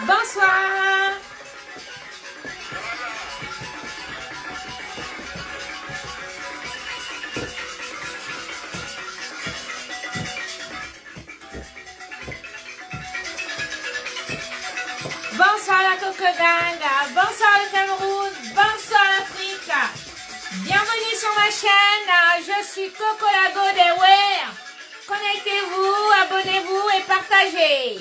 Bonsoir. Bonsoir la Cocodanga, bonsoir le Cameroun, bonsoir l'Afrique. Bienvenue sur ma chaîne, je suis Coco la Godeware. Connectez-vous, abonnez-vous et partagez.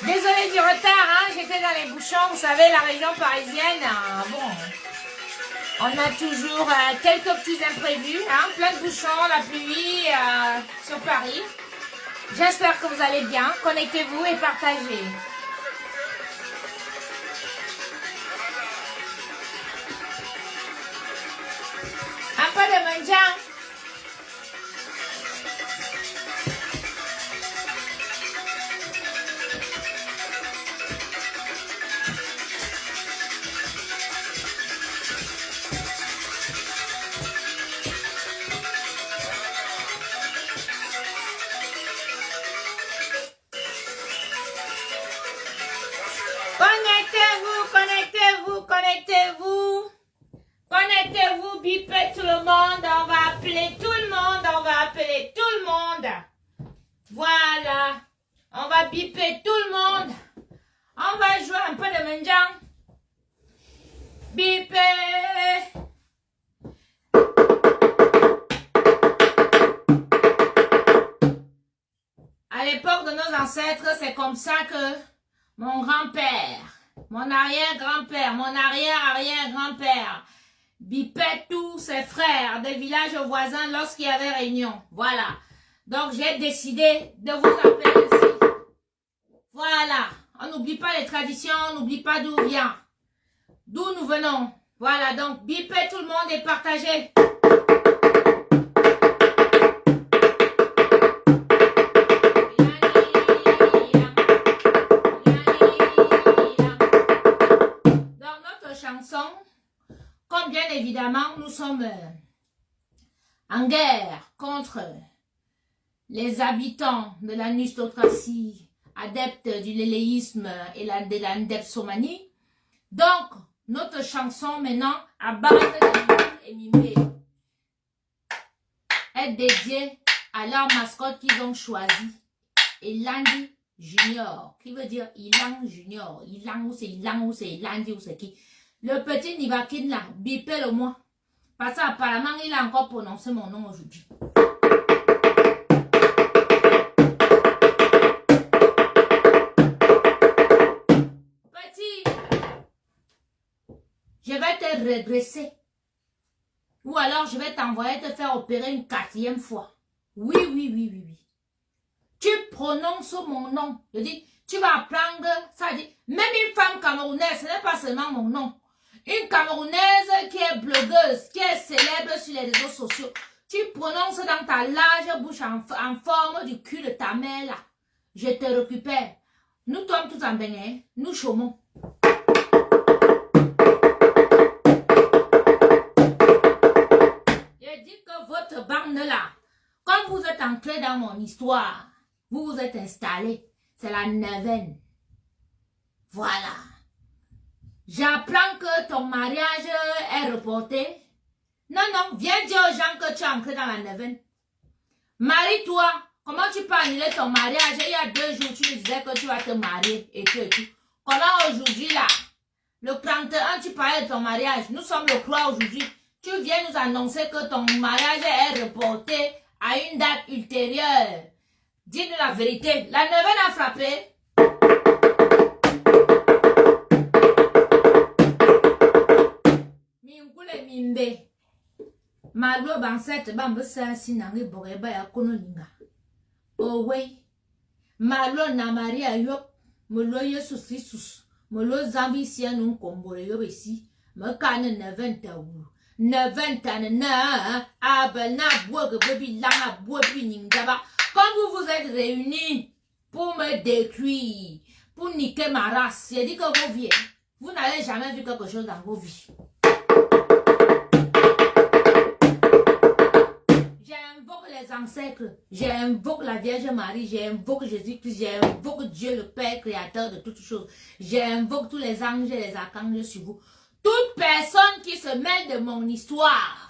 Désolée du retard, j'étais dans les bouchons, vous savez, la région parisienne, on a toujours quelques petits imprévus, plein de bouchons, la pluie sur Paris. J'espère que vous allez bien, connectez-vous et partagez. Un peu de manjang. Connectez-vous, bipez tout le monde, on va appeler tout le monde, Voilà, on va biper tout le monde. On va jouer un peu de menjang. Biper. À l'époque de nos ancêtres, c'est comme ça que mon grand-père, mon arrière-grand-père, mon arrière-arrière-grand-père bipait tous ses frères des villages voisins lorsqu'il y avait réunion. Voilà. Donc, j'ai décidé de vous appeler ici. Voilà. On n'oublie pas les traditions, on n'oublie pas d'où vient. D'où nous venons. Voilà. Donc, bipez tout le monde et partagez. Dans notre chanson, comme bien évidemment, nous sommes en guerre contre les habitants de la nustocratie, adeptes du léléisme et de la ndepsomanie. Donc, notre chanson maintenant, à base de et mimé, est dédiée à leur mascotte qu'ils ont choisi, Ilandi Junior, qui veut dire Ilang Junior. Ilang ou c'est Ilandi ou c'est qui? Le petit Nivakin là, bipez-le moi. Parce qu'apparemment, il a encore prononcé mon nom aujourd'hui. Petit, je vais te redresser. Ou alors, je vais t'envoyer te faire opérer une 4e fois. Oui. Tu prononces mon nom. Je dis, tu vas apprendre, ça dit, même une femme camerounaise, ce n'est pas seulement mon nom. Une Camerounaise qui est blogueuse, qui est célèbre sur les réseaux sociaux. Tu prononces dans ta large bouche en forme du cul de ta mère là. Je te récupère. Nous tombons tous en bain, nous chômons. Je dis que votre bande là, quand vous êtes entré dans mon histoire, vous vous êtes installé. C'est la 9e. Voilà. J'apprends que ton mariage est reporté. Non, viens dire aux gens que tu es entré dans la 9e. Marie-toi. Comment tu peux annuler ton mariage? Il y a 2 jours, tu me disais que tu vas te marier et tout. Comment aujourd'hui là, le 31, tu parlais de ton mariage. Nous sommes le 3 aujourd'hui. Tu viens nous annoncer que ton mariage est reporté à une date ultérieure. Dis-nous la vérité. La 9e a frappé. Mimbe. Maglo bansete bambo sasi nangi boreba ya kono linga. Oh oui. Malo na Maria yop. Molo Yesus Christus. Molo zambi siya nung kombore yob ici. Me kane 90 wu. 90 na abana bogue bebi langa bobi ningaba. Quand vous vous êtes réunis pour me détruire, pour niquer ma race, j'ai dit que vos vies, vous n'avez jamais vu quelque chose dans vos vies. les ancêtres, j'invoque la Vierge Marie, j'invoque Jésus-Christ, j'invoque Dieu le Père créateur de toutes choses. J'invoque tous les anges et les archanges sur vous. Toute personne qui se mêle de mon histoire,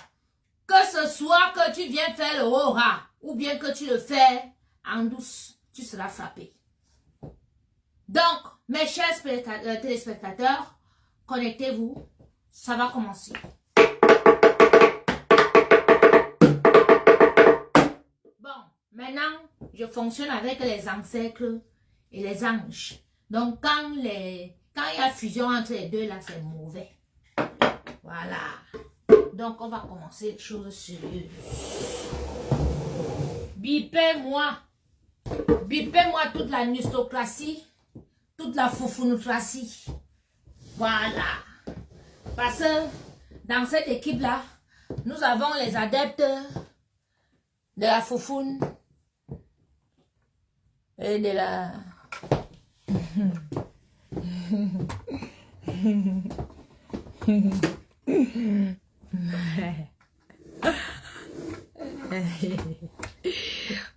que ce soit que tu viens faire le aura, ou bien que tu le fais en douce, tu seras frappé. Donc, mes chers téléspectateurs, connectez-vous, ça va commencer. Bon, maintenant, je fonctionne avec les ancêtres et les anges. Donc, quand il y a fusion entre les deux, là, c'est mauvais. Voilà. Donc, on va commencer les choses sérieuses. Bipez-moi. Bipez-moi toute la nustocratie, toute la foufounocratie. Voilà. Parce que dans cette équipe-là, nous avons les adeptes de la foufoune et de la...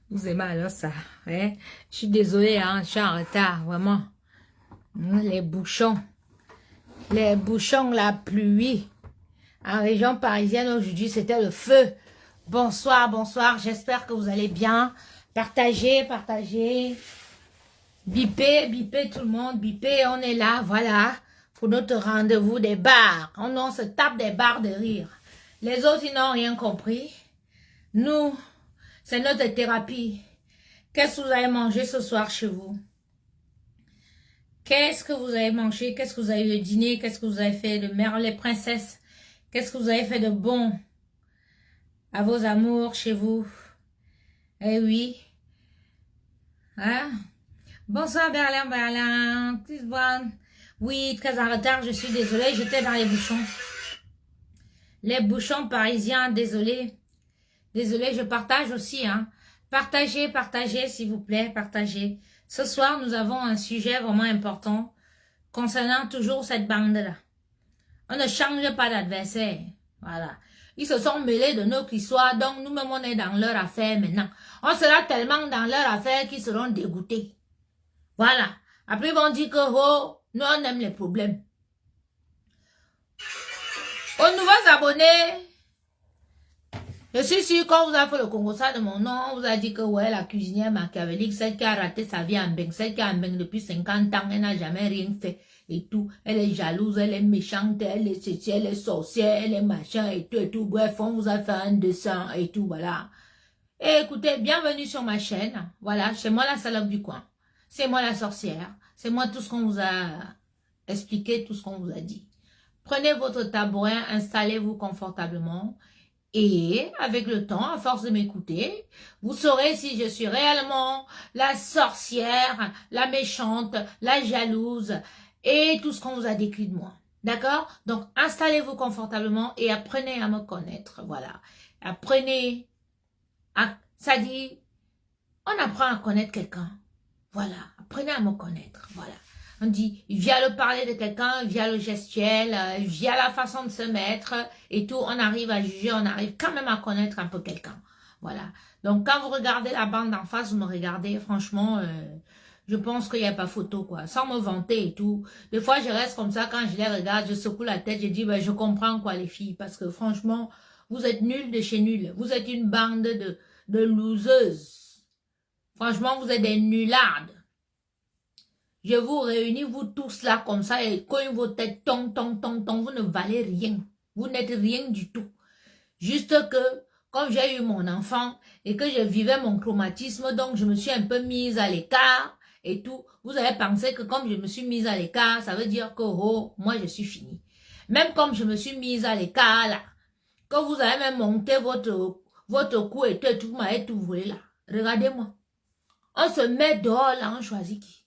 Vous aimez alors ça, hein? Je suis désolée, hein, je suis en retard, vraiment. Les bouchons, la pluie. En région parisienne, aujourd'hui, c'était le feu. Bonsoir, bonsoir, j'espère que vous allez bien. Partagez, partagez. Bipez, bipez tout le monde, bipez, on est là, voilà. Pour notre rendez-vous des bars. On se tape des barres de rire. Les autres, ils n'ont rien compris. Nous, c'est notre thérapie. Qu'est-ce que vous avez mangé ce soir chez vous? Qu'est-ce que vous avez mangé? Qu'est-ce que vous avez eu au dîner? Qu'est-ce que vous avez fait de merveilleux, les princesses? Qu'est-ce que vous avez fait de bon à vos amours chez vous? Eh oui. Hein? Bonsoir Berlin. Oui, très en retard, je suis désolée, j'étais dans les bouchons. Les bouchons parisiens, désolé. Désolé, je partage aussi, hein. Partagez, partagez, s'il vous plaît, partagez. Ce soir, nous avons un sujet vraiment important concernant toujours cette bande-là. On ne change pas d'adversaire. Voilà. Ils se sont mêlés de notre histoire, donc nous-mêmes, on est dans leur affaire maintenant. On sera tellement dans leur affaire qu'ils seront dégoûtés. Voilà. Après, ils vont dire que, oh, nous, on aime les problèmes. Aux nouveaux abonnés, je suis sûr quand vous avez fait le Congo ça de mon nom, on vous a dit que, ouais, la cuisinière machiavélique, celle qui a raté sa vie en Beng, celle qui a en Beng depuis 50 ans, elle n'a jamais rien fait et tout. Elle est jalouse, elle est méchante, elle est ceci, elle est sorcière, elle est machin et tout et tout. Bref, on vous a fait un dessin et tout, voilà. Et écoutez, bienvenue sur ma chaîne. Voilà, c'est moi la salope du coin. C'est moi la sorcière. C'est moi tout ce qu'on vous a expliqué, tout ce qu'on vous a dit. Prenez votre tabouret, installez-vous confortablement. Et avec le temps, à force de m'écouter, vous saurez si je suis réellement la sorcière, la méchante, la jalouse et tout ce qu'on vous a décrit de moi. D'accord? Donc, installez-vous confortablement et apprenez à me connaître. Voilà. Apprenez à... Ça dit, on apprend à connaître quelqu'un. Voilà. Apprenez à me connaître. Voilà. On dit, via le parler de quelqu'un, via le gestuel, via la façon de se mettre et tout, on arrive à juger, on arrive quand même à connaître un peu quelqu'un. Voilà. Donc, quand vous regardez la bande en face, vous me regardez, franchement, je pense qu'il n'y a pas photo, quoi. Sans me vanter et tout. Des fois, je reste comme ça, quand je les regarde, je secoue la tête, je dis, ben, je comprends, quoi, les filles, parce que franchement, vous êtes nuls de chez nuls. Vous êtes une bande de loseuses. Franchement, vous êtes des nullardes. Je vous réunis, vous tous là, comme ça, et quand vos têtes tong, vous ne valez rien. Vous n'êtes rien du tout. Juste que, comme j'ai eu mon enfant, et que je vivais mon traumatisme, donc je me suis un peu mise à l'écart, et tout. Vous avez pensé que comme je me suis mise à l'écart, ça veut dire que, oh, moi je suis finie. Même comme je me suis mise à l'écart, là, que vous avez même monté votre cou et tout, vous m'avez tout volé, là. Regardez-moi. On se met dehors, là, on choisit qui?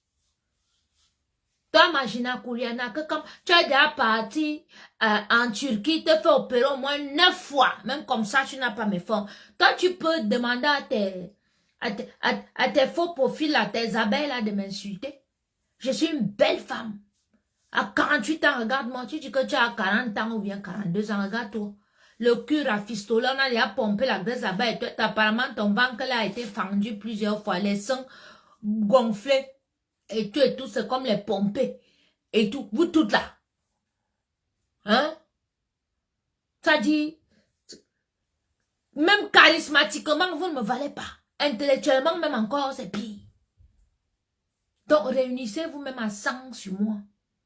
Toi, Magina Kouliana, que comme tu es déjà parti en Turquie, te fait opérer au moins 9 fois. Même comme ça, tu n'as pas mes fonds. Toi, tu peux demander à tes faux profils, à tes abeilles là, de m'insulter. Je suis une belle femme. À 48 ans, regarde-moi, tu dis que tu as 40 ans ou bien 42 ans, regarde-toi. le cul rafistolé, on a déjà pompé la graisse là-bas et tout. Apparemment, ton ventre là a été fendu plusieurs fois, les seins gonflés et tout, c'est comme les pompés et tout. Vous toutes là. Hein? Ça dit, même charismatiquement, vous ne me valez pas. Intellectuellement, même encore, c'est pire. Donc, réunissez-vous même à 100 sur moi.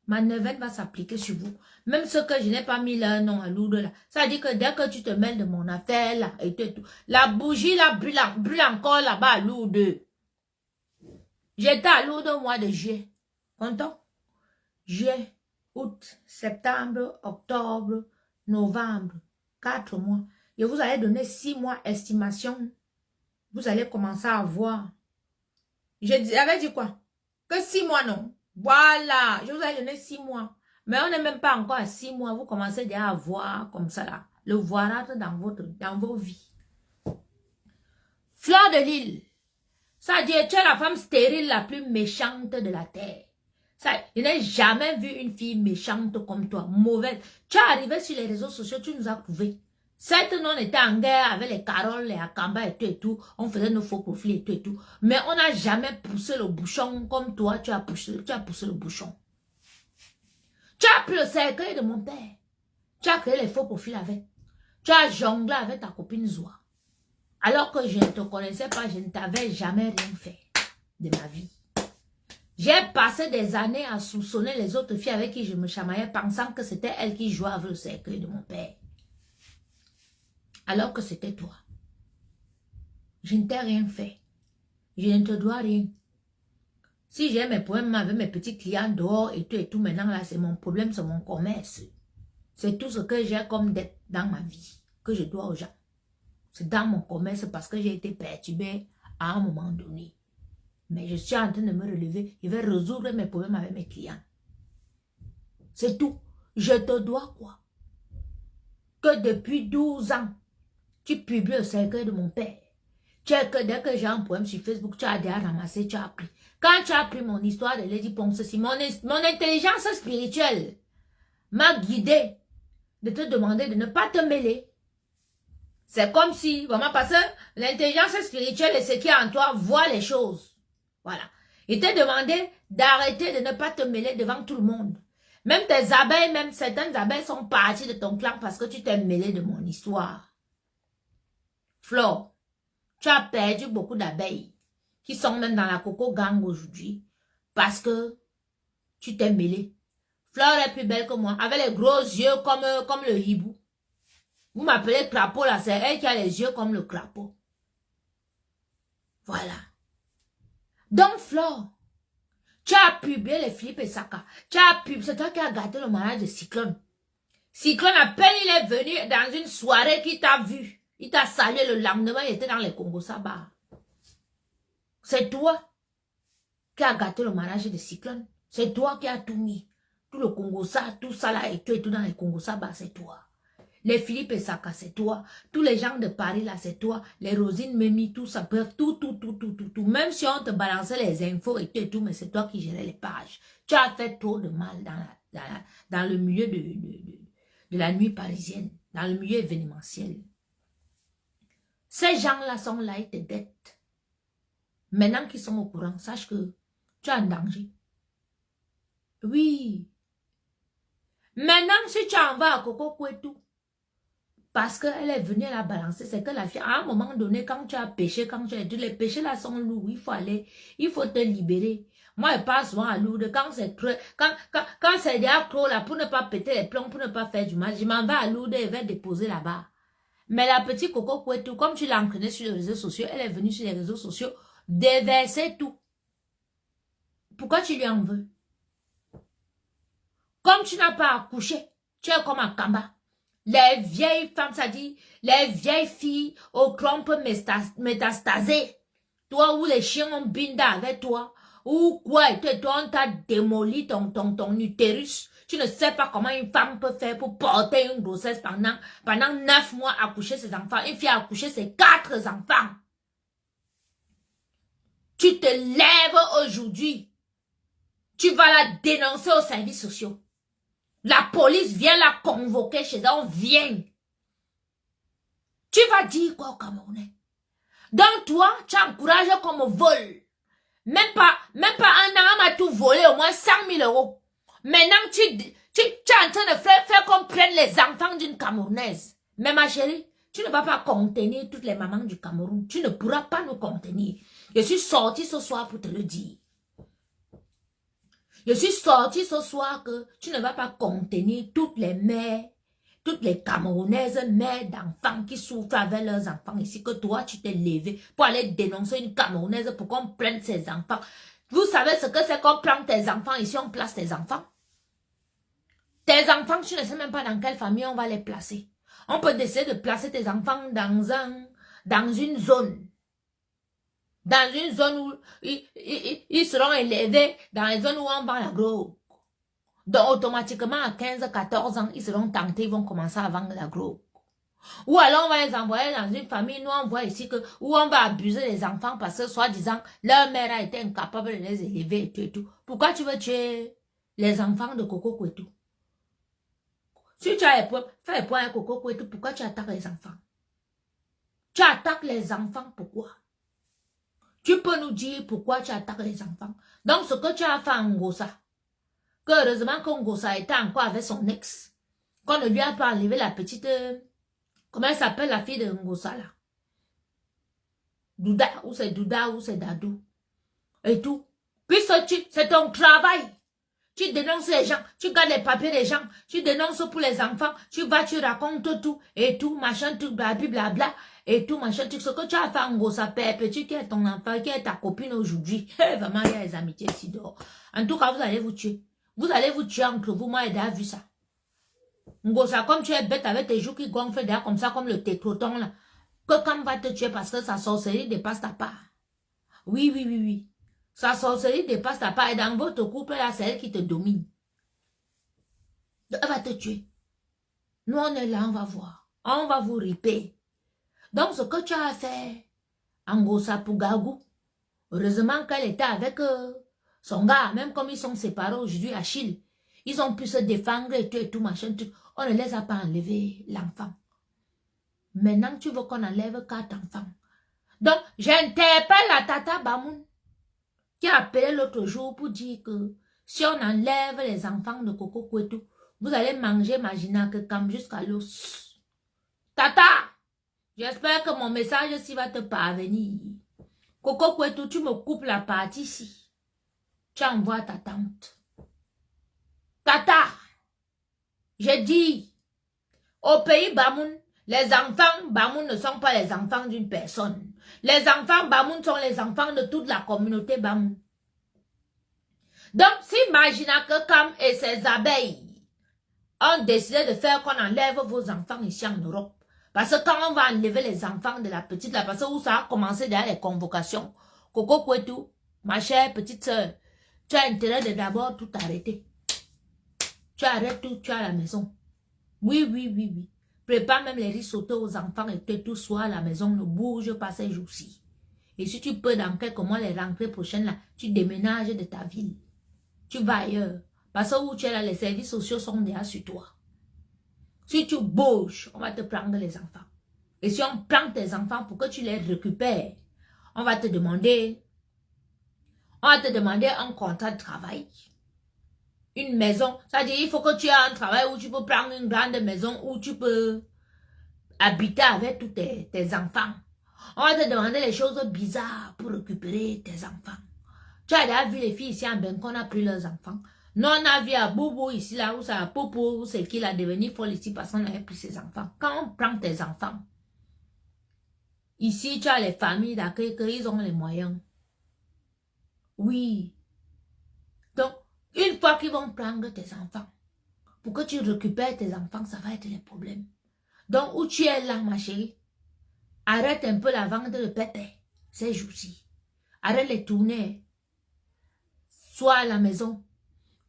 Ma neuvaine va s'appliquer sur vous. Même ce que je n'ai pas mis leur nom à Lourdes là. Ça dit que dès que tu te mêles de mon affaire là, et tout, la bougie là brûle encore là-bas à Lourdes. J'étais à Lourdes au mois de juillet. Content? Juillet, août, septembre, octobre, novembre. 4 mois. Et vous allez donner 6 mois estimation. Vous allez commencer à voir. J'avais dit quoi? Que 6 mois non. Voilà. Je vous ai donné 6 mois. Mais on n'est même pas encore à 6 mois. Vous commencez déjà à voir comme ça là. Le voir dans vos vies. Fleur de Lille. Ça dit, tu es la femme stérile la plus méchante de la terre. Ça, je n'ai jamais vu une fille méchante comme toi, mauvaise. Tu es arrivé sur les réseaux sociaux, tu nous as prouvé. Certes, nous, on était en guerre avec les Caroles, les Akamba et tout. On faisait nos faux profils et tout. Mais on n'a jamais poussé le bouchon comme toi, tu as poussé le bouchon. Tu as pris le cercueil de mon père. Tu as créé les faux profils avec. Tu as jonglé avec ta copine Zoua. Alors que je ne te connaissais pas, je ne t'avais jamais rien fait de ma vie. J'ai passé des années à soupçonner les autres filles avec qui je me chamaillais, pensant que c'était elles qui jouaient avec le cercueil de mon père. Alors que c'était toi. Je ne t'ai rien fait. Je ne te dois rien. Si j'ai mes problèmes avec mes petits clients dehors et tout, maintenant là, c'est mon problème, c'est mon commerce. C'est tout ce que j'ai comme dette dans ma vie, que je dois aux gens. C'est dans mon commerce parce que j'ai été perturbé à un moment donné. Mais je suis en train de me relever. Je vais résoudre mes problèmes avec mes clients. C'est tout. Je te dois quoi? Que depuis 12 ans, tu publies le cercueil de mon père. Tu es que dès que j'ai un problème sur Facebook, tu as déjà ramassé, tu as pris. Quand tu as pris mon histoire de Lady Ponce, mon intelligence spirituelle m'a guidé de te demander de ne pas te mêler. C'est comme si, vraiment, parce que l'intelligence spirituelle et ce qui est en toi voit les choses. Voilà. Il t'a demandé d'arrêter de ne pas te mêler devant tout le monde. Même tes abeilles, même certaines abeilles sont parties de ton clan parce que tu t'es mêlé de mon histoire. Flo, tu as perdu beaucoup d'abeilles qui sont même dans la coco gang aujourd'hui parce que tu t'es mêlé. Fleur est plus belle que moi, avec les gros yeux comme le hibou. Vous m'appelez crapaud là, c'est elle qui a les yeux comme le crapaud. Voilà. Donc, Flore, tu as publié les Philippe et Saka. C'est toi qui as gâté le mariage de Cyclone. Cyclone, à peine il est venu dans une soirée qu'il t'a vu. Il t'a salué le lendemain, il était dans les Congo Saba. C'est toi qui as gâté le mariage de Cyclone. C'est toi qui as tout mis. Tout le Congo Saba, tout ça là et tout dans les Congo Saba, c'est toi. Les Philippe et Saka, c'est toi. Tous les gens de Paris, là, c'est toi. Les Rosines, Mimi, tout ça, bref, tout. Même si on te balançait les infos et tout, mais c'est toi qui gérais les pages. Tu as fait trop de mal dans le milieu de la nuit parisienne, dans le milieu événementiel. Ces gens-là sont là, ils te dettent. Maintenant qu'ils sont au courant, sache que tu es en danger. Oui. Maintenant, si tu en vas à Coco Kouetou, parce qu'elle est venue la balancer, c'est que la fille, à un moment donné, quand tu as péché, quand tu as dit, les péchés là sont lourds, il faut te libérer. Moi, je passe souvent à Lourdes, quand c'est creux, quand c'est déjà creux là, pour ne pas péter les plombs, pour ne pas faire du mal, je m'en vais à Lourdes et je vais déposer là-bas. Mais la petite Coco Kouetou, comme tu l'as entraînée sur les réseaux sociaux, elle est venue sur les réseaux sociaux, déverser tout. Pourquoi tu lui en veux? Comme tu n'as pas accouché, tu es comme un Kamba. Les vieilles femmes, ça dit, les vieilles filles aux crampes métastasées. Toi, où les chiens ont binda avec toi. Ou quoi, toi, on t'a démoli ton utérus. Tu ne sais pas comment une femme peut faire pour porter une grossesse pendant 9 mois, accoucher ses enfants. Une fille a accouché ses 4 enfants. Tu te lèves aujourd'hui. Tu vas la dénoncer aux services sociaux. La police vient la convoquer chez elle, on vient. Tu vas dire quoi au Camerounais? Donc toi, tu as encouragé comme vol. Même pas un an, on m'a tout volé, au moins 100 000 euros. Maintenant, tu es en train de faire qu'on prenne les enfants d'une Camerounaise. Mais ma chérie, tu ne vas pas contenir toutes les mamans du Cameroun. Tu ne pourras pas nous contenir. Je suis sortie ce soir pour te le dire. Je suis sortie ce soir que tu ne vas pas contenir toutes les mères, toutes les Camerounaises mères d'enfants qui souffrent avec leurs enfants ici, que toi tu t'es levé pour aller dénoncer une Camerounaise pour qu'on prenne ses enfants. Vous savez ce que c'est qu'on prend tes enfants ici, on place tes enfants? Tes enfants, tu ne sais même pas dans quelle famille on va les placer. On peut décider de placer tes enfants dans une zone. Dans une zone où ils seront élevés, dans les zones où on vend la drogue. Donc automatiquement à 15-14 ans, ils seront tentés, ils vont commencer à vendre la drogue. Ou alors on va les envoyer dans une famille, nous on voit ici que où on va abuser les enfants parce que soi-disant leur mère a été incapable de les élever et tout. Pourquoi tu veux tuer les enfants de Coco Kouetou? Si tu as fait les points à Coco Kouetou, pourquoi tu attaques les enfants? Tu attaques les enfants, pourquoi? Tu peux nous dire pourquoi tu attaques les enfants? Donc ce que tu as fait en Ngossa, que heureusement que Ngossa était encore avec son ex, qu'on ne lui a pas enlevé la petite... comment elle s'appelle la fille de Ngossa là? Douda, ou c'est Dadou. Et tout. Puisque c'est ton travail. Tu dénonces les gens, tu gardes les papiers des gens, tu dénonces pour les enfants, tu vas, tu racontes tout, et tout, machin, tout, blablabla, et tout, machin, tout. Ce que tu as fait en gros, ça perd, petit, qui est ton enfant, qui est ta copine aujourd'hui. Vraiment, il y a des amitiés ici dehors. En tout cas, vous allez vous tuer. Vous allez vous tuer entre vous, moi, Eda a vu ça. Ngossa, comme tu es bête avec tes joues qui gonflent derrière comme ça, comme le técroton là, que quand va te tuer parce que sa sorcellerie dépasse ta part. Oui. Sa sorcellerie dépasse ta part et dans votre couple là, c'est elle qui te domine. Elle va te tuer. Nous on est là, on va voir. On va vous riper. Donc ce que tu as fait, Ngossa pour Gagou, heureusement qu'elle était avec son gars, même comme ils sont séparés aujourd'hui, Achille. Ils ont pu se défendre et tout, machin, tout. On ne les a pas enlevé l'enfant. Maintenant, tu veux qu'on enlève 4 enfants. Donc, j'interpelle la Tata Bamoun, qui a appelé l'autre jour pour dire que si on enlève les enfants de Coco Kouetou, vous allez manger Magina que comme jusqu'à l'os. Tata, j'espère que mon message ici va te parvenir. Coco Kouetou, tu me coupes la partie ici. Tu envoies ta tante. Tata, j'ai dit, au pays Bamoun, les enfants Bamoun ne sont pas les enfants d'une personne. Les enfants Bamoun sont les enfants de toute la communauté Bamoun. Donc, si Magina Kekam et ses abeilles ont décidé de faire qu'on enlève vos enfants ici en Europe, parce que quand on va enlever les enfants de la petite là, parce que où ça a commencé derrière les convocations, Coco Kouetou, ma chère petite soeur, tu as intérêt de d'abord tout arrêter. Tu arrêtes tout, tu es à la maison. Oui. Prépare même les risottos aux enfants et que tout soit à la maison, ne bouge pas ces jours-ci. Et si tu peux dans quelques mois, les rentrées prochaines, là, tu déménages de ta ville. Tu vas ailleurs. Parce que où tu es là, les services sociaux sont déjà sur toi. Si tu bouges, on va te prendre les enfants. Et si on prend tes enfants pour que tu les récupères, on va te demander un contrat de travail. Une maison, c'est-à-dire il faut que tu aies un travail où tu peux prendre une grande maison où tu peux habiter avec tous tes enfants. On va te demander les choses bizarres pour récupérer tes enfants. Tu as déjà vu les filles ici en Benko, on a pris leurs enfants. Nous on a vu à Boubou ici là où ça a Popo, où c'est qu'il a devenu folle ici parce qu'on avait pris ses enfants. Quand on prend tes enfants, ici tu as les familles d'accueil qu'ils ont les moyens. Oui. Donc, une fois qu'ils vont prendre tes enfants, pour que tu récupères tes enfants, ça va être les problèmes. Donc, où tu es là, ma chérie, arrête un peu la vente de pépé, ces jours-ci. Arrête les tournées. Sois à la maison.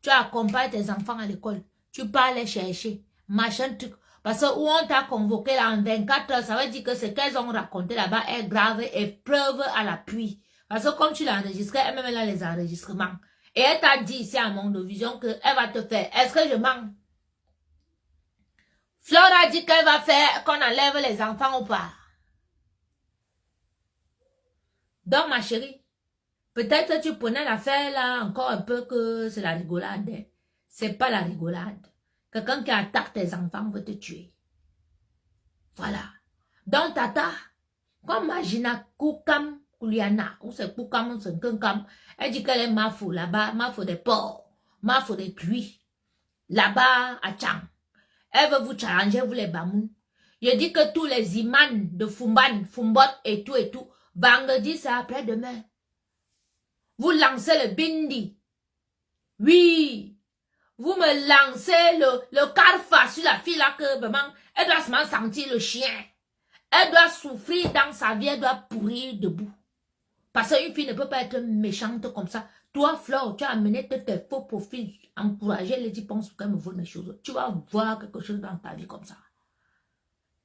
Tu accompagnes tes enfants à l'école. Tu pars les chercher. Machin truc. Parce que où on t'a convoqué là en 24 heures, ça veut dire que ce qu'elles ont raconté là-bas est grave et preuve à l'appui. Parce que comme tu l'as enregistré, elle-même elle a les enregistrements. Et elle t'a dit ici à Mondovision qu'elle va te faire. Est-ce que je mens? Flore a dit qu'elle va faire qu'on enlève les enfants ou pas. Donc, ma chérie, peut-être que tu prenais l'affaire là encore un peu que c'est la rigolade. C'est pas la rigolade. Quelqu'un qui attaque tes enfants veut te tuer. Voilà. Donc, tata, comme Magina Koukam Kouliana, ou c'est Koukam, c'est Koukam, elle dit qu'elle est mafou là-bas, mafou des porcs, mafou des cuits, là-bas à Tchang. Elle veut vous challenger, vous les Bamoun. Je dis que tous les imams de Fumban, Fumbot et tout, vendredi, c'est après-demain. Vous lancez le bindi. Oui. Vous me lancez le carfa sur la fille là que maman, elle doit se sentir le chien. Elle doit souffrir dans sa vie, elle doit pourrir debout. Parce qu'une fille ne peut pas être méchante comme ça. Toi, Flore, tu as amené tes faux profils, encourager les gens pensent qu'elle me vole mes choses. Tu vas voir quelque chose dans ta vie comme ça.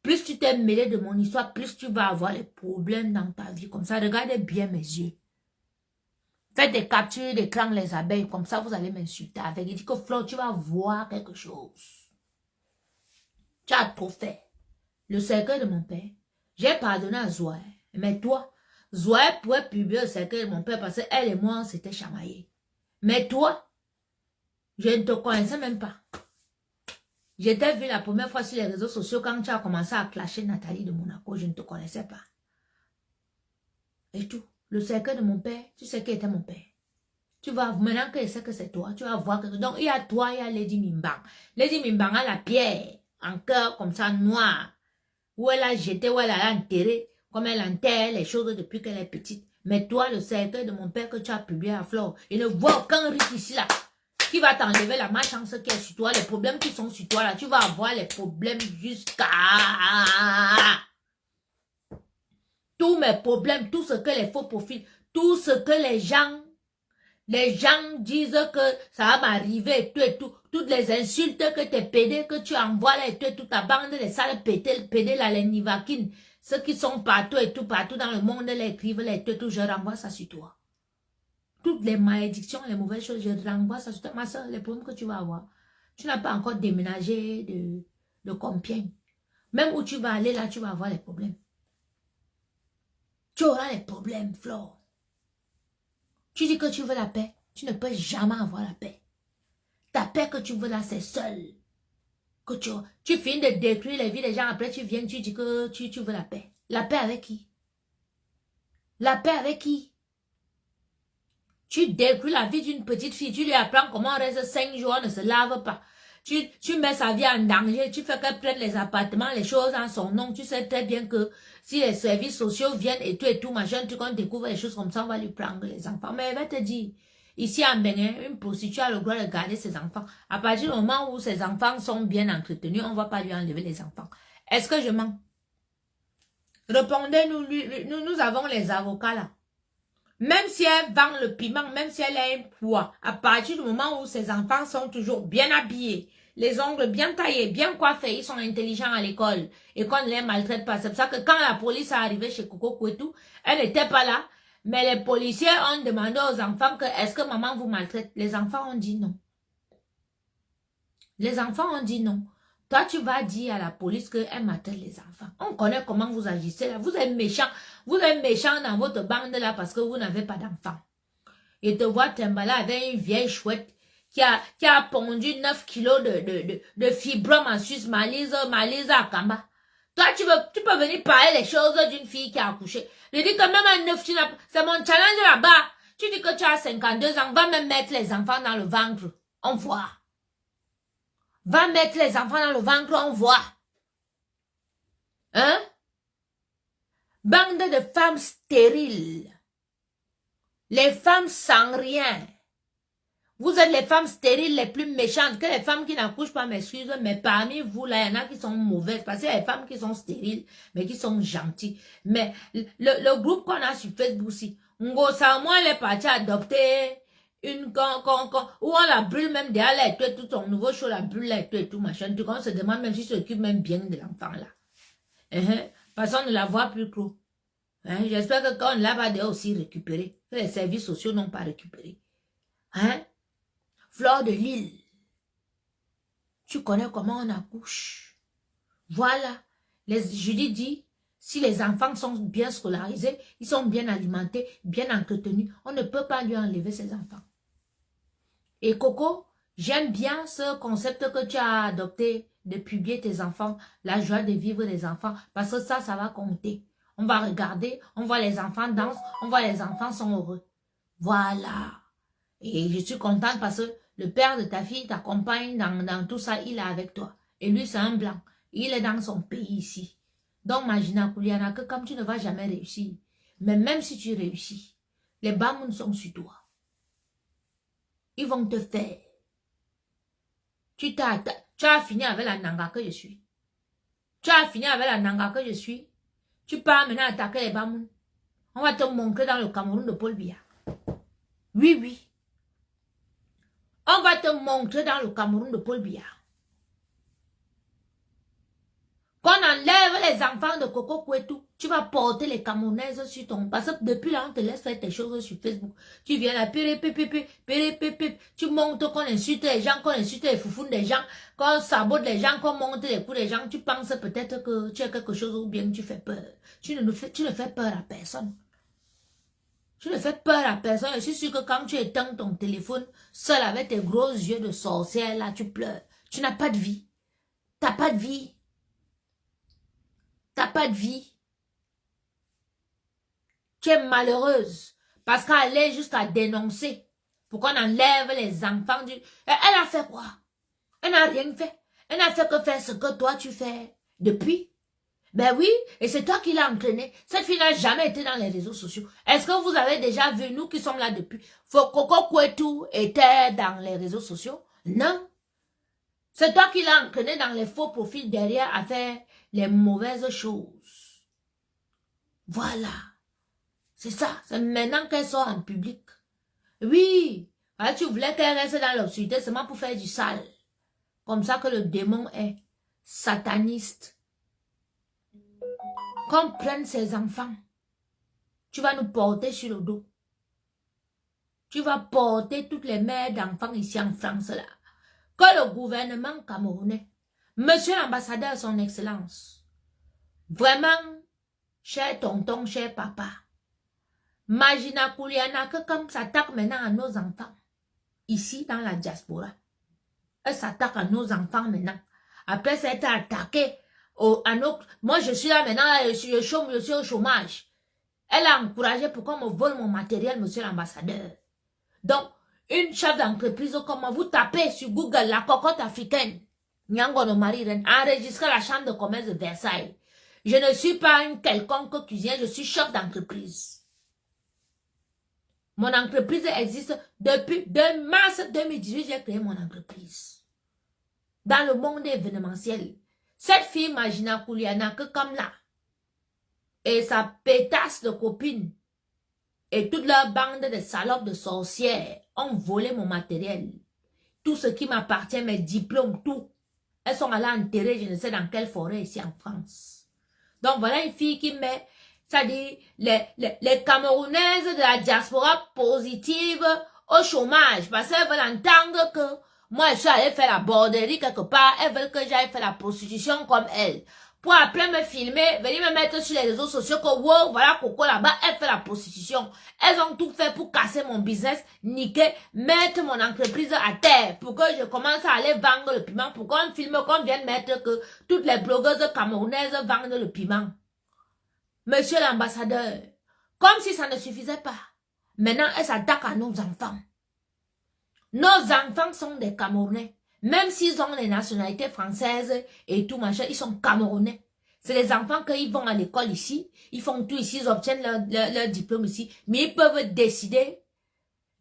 Plus tu t'es mêlé de mon histoire, plus tu vas avoir les problèmes dans ta vie comme ça. Regardez bien mes yeux. Faites des captures d'écran les abeilles, comme ça vous allez m'insulter avec. Il dit que Flore, tu vas voir quelque chose. Tu as trop fait. Le cercueil de mon père, j'ai pardonné à Zoé. Mais toi, Zoé pourrait publier le cercueil de mon père parce qu'elle et moi, on s'était chamaillés. Mais toi, je ne te connaissais même pas. J'étais vu la première fois sur les réseaux sociaux quand tu as commencé à clasher Nathalie de Monaco. Je ne te connaissais pas. Et tout. Le cercueil de mon père, tu sais qui était mon père. Tu vas, maintenant que je sais que c'est toi, tu vas voir que... Donc, il y a toi, il y a Lady Mimbang. Lady Mimbang a la pierre en cœur comme ça, noire. Où elle a jeté, où elle a enterré, comme elle enterre les choses depuis qu'elle est petite. Mais toi, le cercueil de mon père que tu as publié à Flore, il ne voit aucun risque ici là. Qui va t'enlever la malchance qui est sur toi, les problèmes qui sont sur toi là, tu vas avoir les problèmes jusqu'à... Tous mes problèmes, tout ce que les faux profils, tout ce que les gens disent que ça va m'arriver et tout, toutes les insultes que tes pédés que tu envoies là et tout, toute ta bande de sales pédés là, les nivaquines, ceux qui sont partout et tout, partout dans le monde, les écrivent là et tout, je renvoie ça sur toi. Toutes les malédictions, les mauvaises choses, je renvoie ça sur toi. Ma soeur, les problèmes que tu vas avoir, tu n'as pas encore déménagé de Compiègne. Même où tu vas aller là, tu vas avoir les problèmes. Tu auras les problèmes, Flore. Tu dis que tu veux la paix. Tu ne peux jamais avoir la paix. Ta paix que tu veux là, c'est seul. Que tu finis de détruire les vies des gens. Après, tu viens, tu dis que tu veux la paix. La paix avec qui? La paix avec qui? Tu détruis la vie d'une petite fille. Tu lui apprends comment on reste 5 jours, on ne se lave pas. Tu mets sa vie en danger. Tu fais qu'elle prenne les appartements, les choses en son nom. Tu sais très bien que si les services sociaux viennent et tout, machin, quand on découvre les choses comme ça, on va lui prendre les enfants. Mais elle va te dire, ici en Bénin, une prostituée a le droit de garder ses enfants. À partir du moment où ses enfants sont bien entretenus, on ne va pas lui enlever les enfants. Est-ce que je mens? Répondez-nous, nous avons les avocats là. Même si elle vend le piment, même si elle a un poids, à partir du moment où ses enfants sont toujours bien habillés, les ongles bien taillés, bien coiffés, ils sont intelligents à l'école et qu'on ne les maltraite pas. C'est pour ça que quand la police est arrivée chez Coco Kouetou, elle n'était pas là, mais les policiers ont demandé aux enfants que est-ce que maman vous maltraite? Les enfants ont dit non. Les enfants ont dit non. Toi, tu vas dire à la police qu'elle maltraite les enfants. On connaît comment vous agissez là. Vous êtes méchants. Vous êtes méchants dans votre bande là parce que vous n'avez pas d'enfants. Et te voir Tembala avec une vieille chouette qui a pondu 9 kilos de fibrome en Suisse, Malise à Kamba. Toi, tu peux venir parler les choses d'une fille qui a accouché. Je dis que même à 9, c'est mon challenge là-bas. Tu dis que tu as 52 ans, va même mettre les enfants dans le ventre. On voit. Va mettre les enfants dans le ventre, on voit. Hein? Bande de femmes stériles. Les femmes sans rien. Vous êtes les femmes stériles les plus méchantes que les femmes qui n'accouchent pas, m'excusez, mais parmi vous, là, il y en a qui sont mauvaises. Parce qu'il y a des femmes qui sont stériles, mais qui sont gentilles. Mais le groupe qu'on a sur Facebook aussi, Ngo Samoa, elle est partie adopter une où on la brûle même derrière là, et tout son nouveau show, la brûle là, et tout, machin. Tout on se demande même si s'occupe même bien de l'enfant là. Parce qu'on ne la voit plus trop. J'espère que quand on l'a va aussi récupérer, que les services sociaux n'ont pas récupéré. Flore de Lille, tu connais comment on accouche. Voilà. Julie dit, si les enfants sont bien scolarisés, ils sont bien alimentés, bien entretenus, on ne peut pas lui enlever ses enfants. Et Coco, j'aime bien ce concept que tu as adopté de publier tes enfants, la joie de vivre des enfants, parce que ça va compter. On va regarder, on voit les enfants dansent, on voit les enfants sont heureux. Voilà. Et je suis contente parce que le père de ta fille t'accompagne dans tout ça, il est avec toi. Et lui, c'est un blanc. Il est dans son pays ici. Donc, imagine, Kouliana, que comme tu ne vas jamais réussir, mais même si tu réussis, les Bamoun sont sur toi. Ils vont te faire. Tu as fini avec la nanga que je suis. Tu as fini avec la nanga que je suis. Tu pars maintenant attaquer les Bamoun. On va te montrer dans le Cameroun de Paul Biya. Oui, oui. On va te montrer dans le Cameroun de Paul Biya. Qu'on enlève les enfants de Coco Kouetou, tu vas porter les Camerounaises sur ton... Parce que depuis là, on te laisse faire tes choses sur Facebook. Tu viens là, tu montres qu'on insulte les gens, qu'on insulte les foufounes des gens, qu'on sabote les gens, qu'on monte les coups des gens. Tu penses peut-être que tu as quelque chose ou bien tu fais peur. Tu ne fais peur à personne. Tu ne fais peur à personne. Je suis sûr que quand tu éteins ton téléphone, seul avec tes gros yeux de sorcière, là, tu pleures. Tu n'as pas de vie. Tu n'as pas de vie. T'as pas de vie. Tu es malheureuse. Parce qu'elle est jusqu'à dénoncer. Pour qu'on enlève les enfants du... Elle a fait quoi? Elle n'a rien fait. Elle n'a fait que faire ce que toi tu fais depuis. Ben oui, et c'est toi qui l'as entraîné. Cette fille n'a jamais été dans les réseaux sociaux. Est-ce que vous avez déjà vu, nous qui sommes là depuis, Coco Kouetou était dans les réseaux sociaux? Non. C'est toi qui l'as entraîné dans les faux profils derrière à faire les mauvaises choses. Voilà. C'est ça. C'est maintenant qu'elle sort en public. Oui. Alors, tu voulais qu'elle reste dans l'obscurité seulement pour faire du sale. Comme ça que le démon est sataniste. Qu'on prenne ses enfants. Tu vas nous porter sur le dos. Tu vas porter toutes les mères d'enfants ici en France là. Que le gouvernement camerounais, monsieur l'ambassadeur, son excellence, vraiment, cher tonton, cher papa, Magina Kouliana, que comme s'attaque maintenant à nos enfants, ici dans la diaspora, elle s'attaque à nos enfants maintenant, après s'être attaquée à nos... Moi je suis là maintenant, je suis au chômage. Elle a encouragé pour qu'on me vole mon matériel, monsieur l'ambassadeur. Donc, une chef d'entreprise, comment vous tapez sur Google la cocotte africaine, Nyangono Mariren, enregistrez la chambre de commerce de Versailles. Je ne suis pas une quelconque cuisinière, je suis chef d'entreprise. Mon entreprise existe depuis 2 mars 2018, j'ai créé mon entreprise. Dans le monde événementiel. Cette fille Magina Kouliana, que comme là, et sa pétasse de copine, et toute leur bande de salopes de sorcières ont volé mon matériel. Tout ce qui m'appartient, mes diplômes, tout. Elles sont allées enterrer, je ne sais dans quelle forêt ici en France. Donc voilà une fille qui met, c'est-à-dire les Camerounaises de la diaspora positive au chômage. Parce qu'elles veulent entendre que moi je suis allée faire la borderie quelque part. Elles veulent que j'aille faire la prostitution comme elles. Pour après me filmer, venir me mettre sur les réseaux sociaux que wow, voilà Coco là-bas, elle fait la prostitution. Elles ont tout fait pour casser mon business, niquer, mettre mon entreprise à terre pour que je commence à aller vendre le piment, pour qu'on filme, qu'on vienne mettre que toutes les blogueuses camerounaises vendent le piment. Monsieur l'ambassadeur, comme si ça ne suffisait pas. Maintenant, elle s'attaque à nos enfants. Nos enfants sont des Camerounais. Même s'ils ont les nationalités françaises et tout machin, ils sont Camerounais. C'est les enfants qu'ils vont à l'école ici, ils font tout ici, ils obtiennent leur diplôme ici, mais ils peuvent décider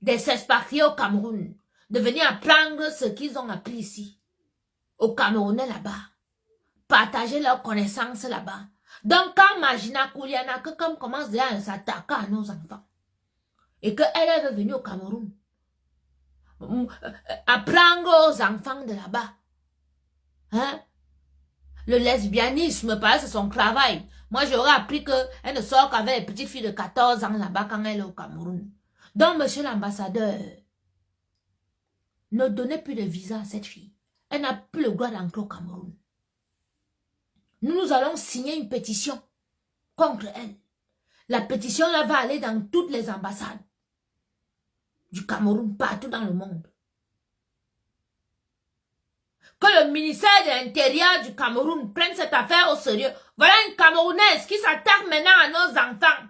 de s'expatrier au Cameroun, de venir apprendre ce qu'ils ont appris ici, aux Camerounais là-bas, partager leurs connaissances là-bas. Donc quand Magina Kouliana, que comme commence déjà à s'attaquer à nos enfants, et qu'elle est venue au Cameroun, apprendre aux enfants de là-bas. Hein? Le lesbianisme, parce que c'est son travail. Moi, j'aurais appris qu'elle ne sort qu'avec les petites filles de 14 ans là-bas quand elle est au Cameroun. Donc, monsieur l'ambassadeur, ne donnez plus de visa à cette fille. Elle n'a plus le droit d'entrer au Cameroun. Nous allons signer une pétition contre elle. La pétition là va aller dans toutes les ambassades du Cameroun, partout dans le monde. Que le ministère de l'Intérieur du Cameroun prenne cette affaire au sérieux. Voilà une Camerounaise qui s'attaque maintenant à nos enfants.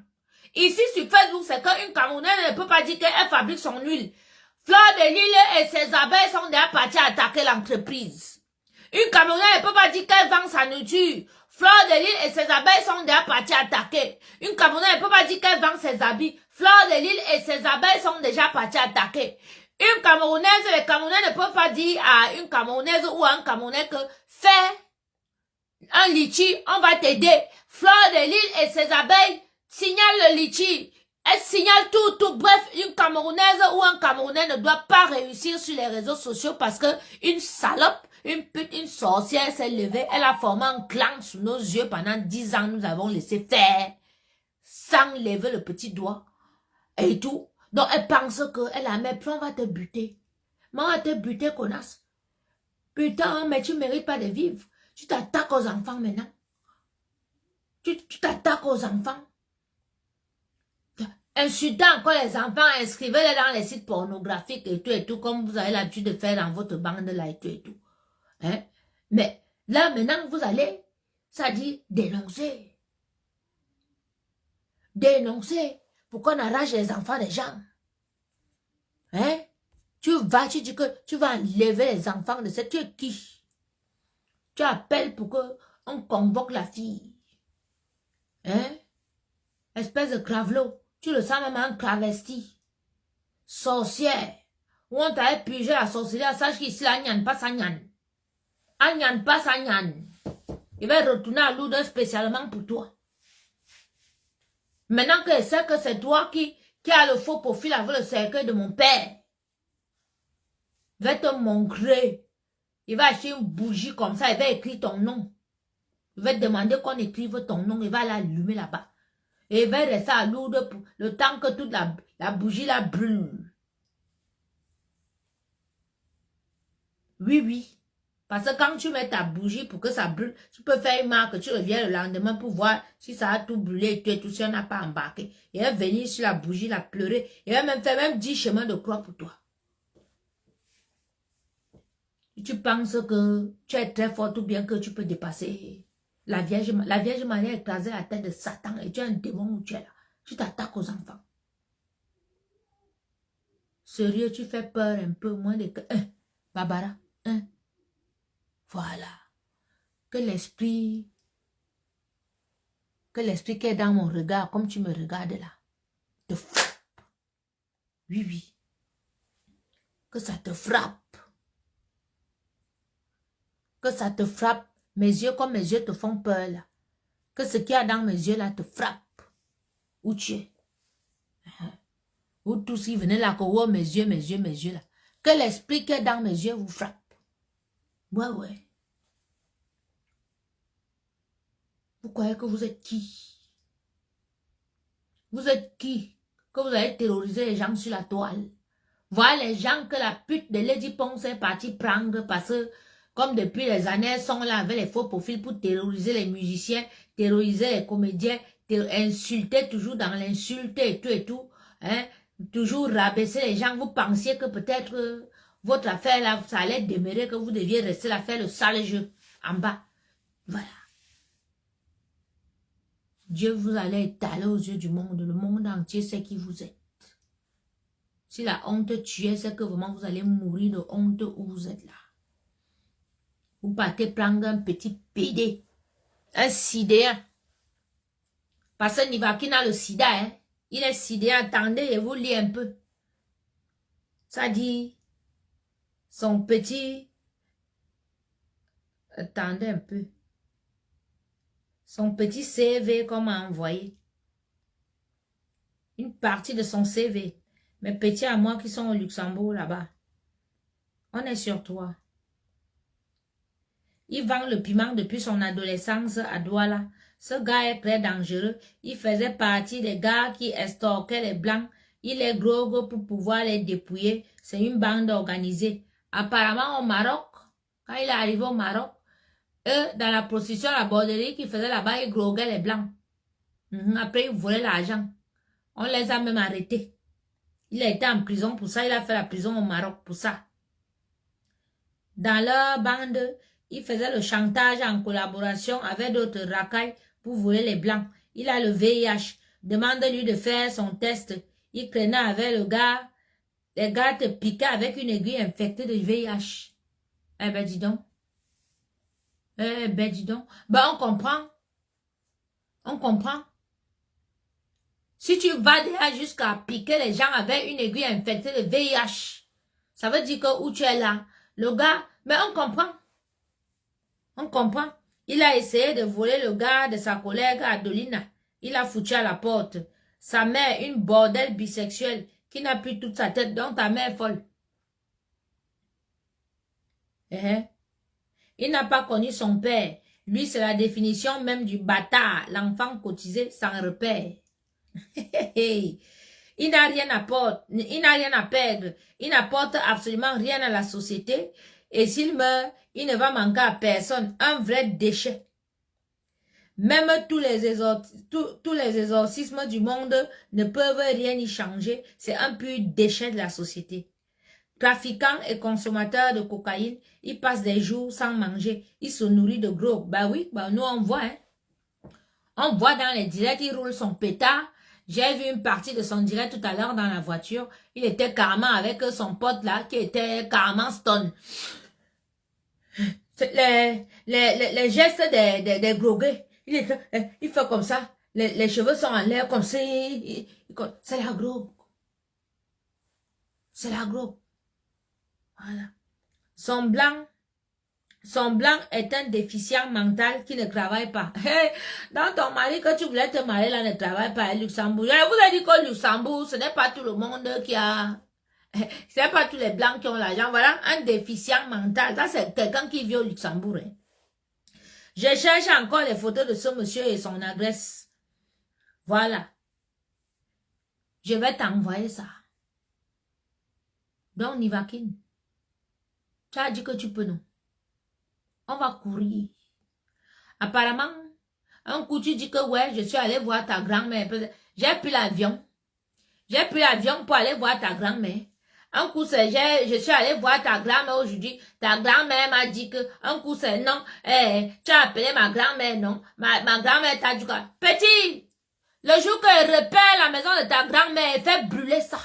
Ici sur Facebook, c'est qu'une Camerounaise ne peut pas dire qu'elle fabrique son huile. Fleur de Lille et ses abeilles sont déjà partis attaquer l'entreprise. Une Camerounaise ne peut pas dire qu'elle vend sa nourriture. Fleur de Lille et ses abeilles sont déjà partis attaquer. Une Camerounaise ne peut pas dire qu'elle vend ses habits. Fleur de Lille et ses abeilles sont déjà partis attaquer. Une Camerounaise, les Camerounais ne peuvent pas dire à une Camerounaise ou à un Camerounais que fais un litchi, on va t'aider. Fleur de Lille et ses abeilles signalent le litchi. Elle signale tout. Bref, une Camerounaise ou un Camerounais ne doit pas réussir sur les réseaux sociaux parce que une salope, une pute, une sorcière s'est levée. Elle a formé un clan sous nos yeux pendant 10 ans. Nous avons laissé faire sans lever le petit doigt et tout. Donc elle pense qu'elle a mais on va te buter. Mais on va te buter, connasse. Putain, mais tu ne mérites pas de vivre. Tu t'attaques aux enfants maintenant. Tu t'attaques aux enfants. Insultant encore les enfants, inscrivez-les dans les sites pornographiques et tout, comme vous avez l'habitude de faire dans votre bande là et tout. Hein? Mais là, maintenant, vous allez, ça dit dénoncer. Dénoncer pour qu'on arrache les enfants des gens. Hein? Tu dis que tu vas enlever les enfants de cette... Tu es qui? Tu appelles pour qu'on convoque la fille. Hein? Espèce de cravelot. Tu le sens même un travesti. Sorcière. Où on t'a épugé la sorcière. Sache qu'ici, la nyan pas sa nyan. A nyan pas sa nyan. Il va retourner à Lourdes spécialement pour toi. Maintenant que c'est que c'est toi qui a le faux profil avec le cercueil de mon père. Il va te montrer. Il va acheter une bougie comme ça. Il va écrire ton nom. Il va te demander qu'on écrive ton nom. Il va l'allumer là-bas. Et il va rester à Lourdes pour le temps que toute la bougie la brûle. Oui. Parce que quand tu mets ta bougie pour que ça brûle, tu peux faire une marque, tu reviens le lendemain pour voir si ça a tout brûlé et tout, si on n'a pas embarqué. Il va venir sur la bougie, la pleurer. Il va même faire 10 chemins de croix pour toi. Tu penses que tu es très fort ou bien que tu peux dépasser la Vierge Marie a écrasé la tête de Satan et tu es un démon où tu es là. Tu t'attaques aux enfants. Sérieux, tu fais peur un peu moins de... Barbara, voilà. Que l'esprit qui est dans mon regard, comme tu me regardes là, te frappe. Oui. Que ça te frappe. Que ça te frappe. Mes yeux comme mes yeux te font peur là. Que ce qu'il y a dans mes yeux là te frappe. Où tu es. Ou tous qui venaient là, que oh, mes yeux là. Que l'esprit qui est dans mes yeux vous frappe. Ouais. Vous croyez que vous êtes qui? Vous êtes qui? Que vous allez terroriser les gens sur la toile. Voilà les gens que la pute de Lady Ponce est partie prendre parce que comme depuis les années, elles sont là avec les faux profils pour terroriser les musiciens, terroriser les comédiens, insulter toujours dans l'insulte et tout. Hein? Toujours rabaisser les gens. Vous pensiez que peut-être votre affaire là, ça allait demeurer, que vous deviez rester là, faire le sale jeu en bas. Voilà. Dieu vous allait étaler aux yeux du monde. Le monde entier sait qui vous êtes. Si la honte tuait, c'est que vraiment vous allez mourir de honte où vous êtes là. Vous partez prendre un petit PD, un sidéen. Parce que Nivaki a le sida, hein. Il est sidéen, attendez, je vous lis un peu. Ça dit, son petit... Attendez un peu. Son petit CV qu'on m'a envoyé. Une partie de son CV. Mes petits à moi qui sont au Luxembourg là-bas. On est sur toi. Il vend le piment depuis son adolescence à Douala. Ce gars est très dangereux. Il faisait partie des gars qui estorquaient les blancs. Il est gros pour pouvoir les dépouiller. C'est une bande organisée. Apparemment au Maroc, quand il est arrivé au Maroc, Eux, dans la prostitution, la borderie qu'ils faisaient là-bas, ils groguaient les blancs. Après, ils volaient l'argent. On les a même arrêtés. Il a été en prison pour ça. Il a fait la prison au Maroc pour ça. Dans leur bande, ils faisaient le chantage en collaboration avec d'autres racailles pour voler les blancs. Il a le VIH. Demande-lui de faire son test. Il traînait avec le gars. Les gars te piquaient avec une aiguille infectée de VIH. Eh ben, dis donc. Eh ben, dis donc. Ben, on comprend. On comprend. Si tu vas déjà jusqu'à piquer les gens avec une aiguille infectée de VIH, ça veut dire que où tu es là, le gars, mais on comprend. On comprend. Il a essayé de voler le gars de sa collègue Adolina. Il a foutu à la porte. Sa mère, une bordelle bisexuelle qui n'a plus toute sa tête, donc ta mère est folle. Il n'a pas connu son père. Lui, c'est la définition même du bâtard, l'enfant cotisé sans repère. Il n'a rien à perdre. Il n'a rien à perdre. Il n'apporte absolument rien à la société. Et s'il meurt, il ne va manquer à personne. Un vrai déchet. Même tous les exorcismes du monde ne peuvent rien y changer. C'est un pur déchet de la société. Trafiquant et consommateur de cocaïne, il passe des jours sans manger. Il se nourrit de gros. Bah oui, bah nous on voit. Hein. On voit dans les directs, il roule son pétard. J'ai vu une partie de son direct tout à l'heure dans la voiture. Il était carrément avec son pote là, qui était carrément stone. Les gestes des drogués. Il fait comme ça. Les cheveux sont en l'air comme ça. C'est la drogue. C'est la drogue. Voilà. Son blanc est un déficient mental qui ne travaille pas. Hey, dans ton mari que tu voulais te marier là ne travaille pas à Luxembourg. Je vous ai dit que Luxembourg, ce n'est pas tout le monde qui a... Ce n'est pas tous les blancs qui ont l'argent. Voilà, un déficient mental. Ça, c'est quelqu'un qui vit au Luxembourg. Hein. Je cherche encore les photos de ce monsieur et son adresse. Voilà. Je vais t'envoyer ça. Donc, Nivakin, tu as dit que tu peux, non? On va courir. Apparemment, un coup tu dis que ouais, je suis allé voir ta grand-mère. J'ai pris l'avion. J'ai pris l'avion pour aller voir ta grand-mère. Un coup c'est je suis allé voir ta grand-mère aujourd'hui. Ta grand-mère m'a dit que un coup c'est non. Tu as appelé ma grand-mère, non? Ma grand-mère t'a dit quoi? Petit, le jour qu'elle repère la maison de ta grand-mère, elle fait brûler ça.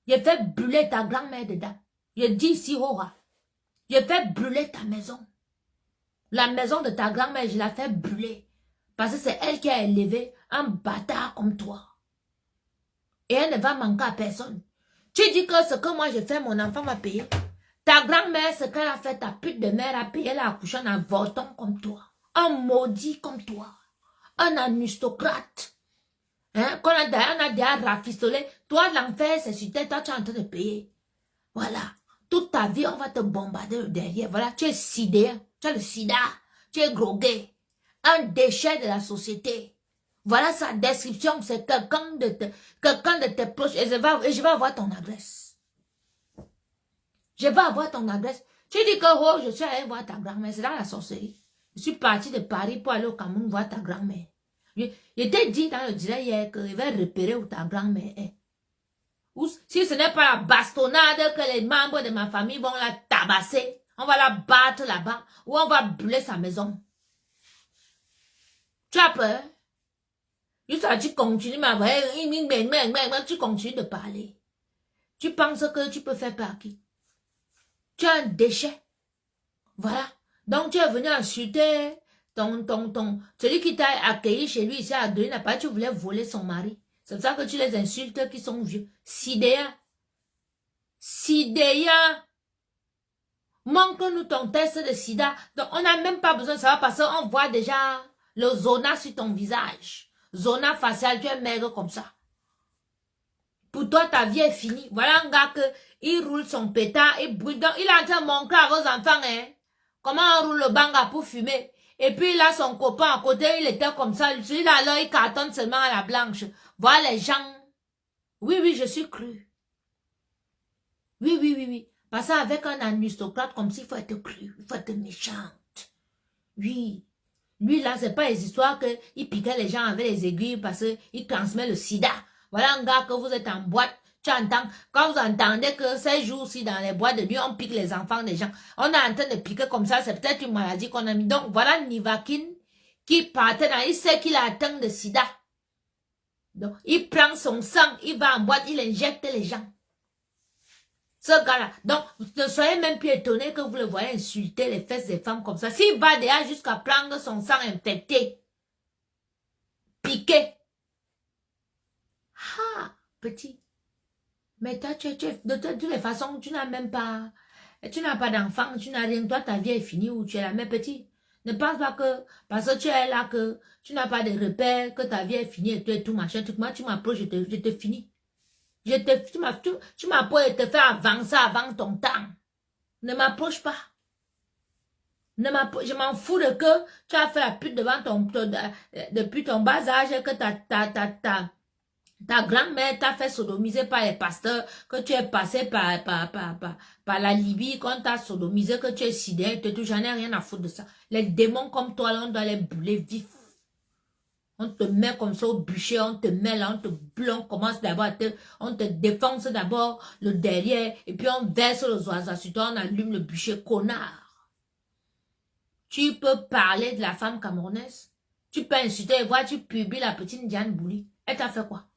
Il fait brûler ta grand-mère dedans. Je dis ici, Hora. Je fais brûler ta maison. La maison de ta grand-mère, je la fais brûler. Parce que c'est elle qui a élevé un bâtard comme toi. Et elle ne va manquer à personne. Tu dis que ce que moi je fais, mon enfant va payer. Ta grand-mère, ce qu'elle a fait, ta pute de mère a payé, elle a accouché un avorton comme toi. Un maudit comme toi. Un aristocrate. Hein? Qu'on a déjà rafistolé. Toi, l'enfer, c'est sur toi, tu es en train de payer. Voilà. Toute ta vie, on va te bombarder derrière. Voilà, tu es sidéen. Tu as le sida. Tu es grogué. Un déchet de la société. Voilà sa description. C'est quelqu'un de tes proches. Et je vais avoir ton adresse. Je vais avoir ton adresse. Tu dis que oh, je suis allé voir ta grand-mère. C'est dans la sorcellerie. Je suis parti de Paris pour aller au Cameroun voir ta grand-mère. Je t'ai dit dans le direct hier que je vais repérer où ta grand-mère est. Ou si ce n'est pas la bastonnade que les membres de ma famille vont la tabasser, on va la battre là-bas, ou on va brûler sa maison. Tu as peur? Tu continues, tu continues de parler. Tu penses que tu peux faire par qui? Tu es un déchet. Voilà. Donc tu es venu insulter celui qui t'a accueilli chez lui ici à Adeline, pas tu voulais voler son mari. C'est pour ça que tu les insultes qui sont vieux. Sidéa. Sidéa. Montre-nous ton test de sida. Donc, on n'a même pas besoin de savoir parce qu'on voit déjà le zona sur ton visage. Zona facial, tu es maigre comme ça. Pour toi, ta vie est finie. Voilà un gars il roule son pétard, il brûle. Donc, il est en train de montrer à vos enfants, hein, comment on roule le banga pour fumer. Et puis, là, son copain à côté, il était comme ça. Celui-là, alors, il cartonne seulement à la blanche. Voilà les gens. Oui, oui, je suis cru. Oui. Parce qu'avec un aristocrate comme ça, il faut être cru. Il faut être méchante. Oui. Lui, là, c'est pas les histoires qu'il piquait les gens avec les aiguilles parce qu'il transmet le sida. Voilà un gars que vous êtes en boîte. Tu entends, quand vous entendez que ces jours-ci, dans les boîtes de nuit, on pique les enfants des gens, on est en train de piquer comme ça, c'est peut-être une maladie qu'on a mis. Donc, voilà Nivakin qui partait dans, il sait qu'il a atteint le sida. Donc, il prend son sang, il va en boîte, il injecte les gens. Ce gars-là. Donc, ne soyez même plus étonné que vous le voyez insulter les fesses des femmes comme ça. S'il va derrière jusqu'à prendre son sang infecté, piqué. Ah, petit. Mais toi, de toutes les façons, tu n'as même pas, tu n'as pas d'enfant, tu n'as rien. Toi, ta vie est finie où tu es là. Mais petit, ne pense pas que, parce que tu es là, que tu n'as pas de repères, que ta vie est finie et tu es tout machin. Moi, tu m'approches, je te finis. Tu m'approches et te fais avancer avant ton temps. Ne m'approche pas. Je m'en fous de que tu as fait la pute devant depuis ton bas âge, que ta grand-mère t'a fait sodomiser par les pasteurs, que tu es passé par la Libye, qu'on t'a sodomisé, que tu es sidéré, j'en ai rien à foutre de ça. Les démons comme toi, là, on doit les brûler vifs. On te met comme ça au bûcher, on te met là, on te brûle, on commence d'abord on te défonce d'abord le derrière, et puis on verse le oiseaux sur toi, on allume le bûcher, connard. Tu peux parler de la femme camerounaise, tu peux insulter, voir, tu publies la petite Diane Bouli. Elle t'a fait quoi?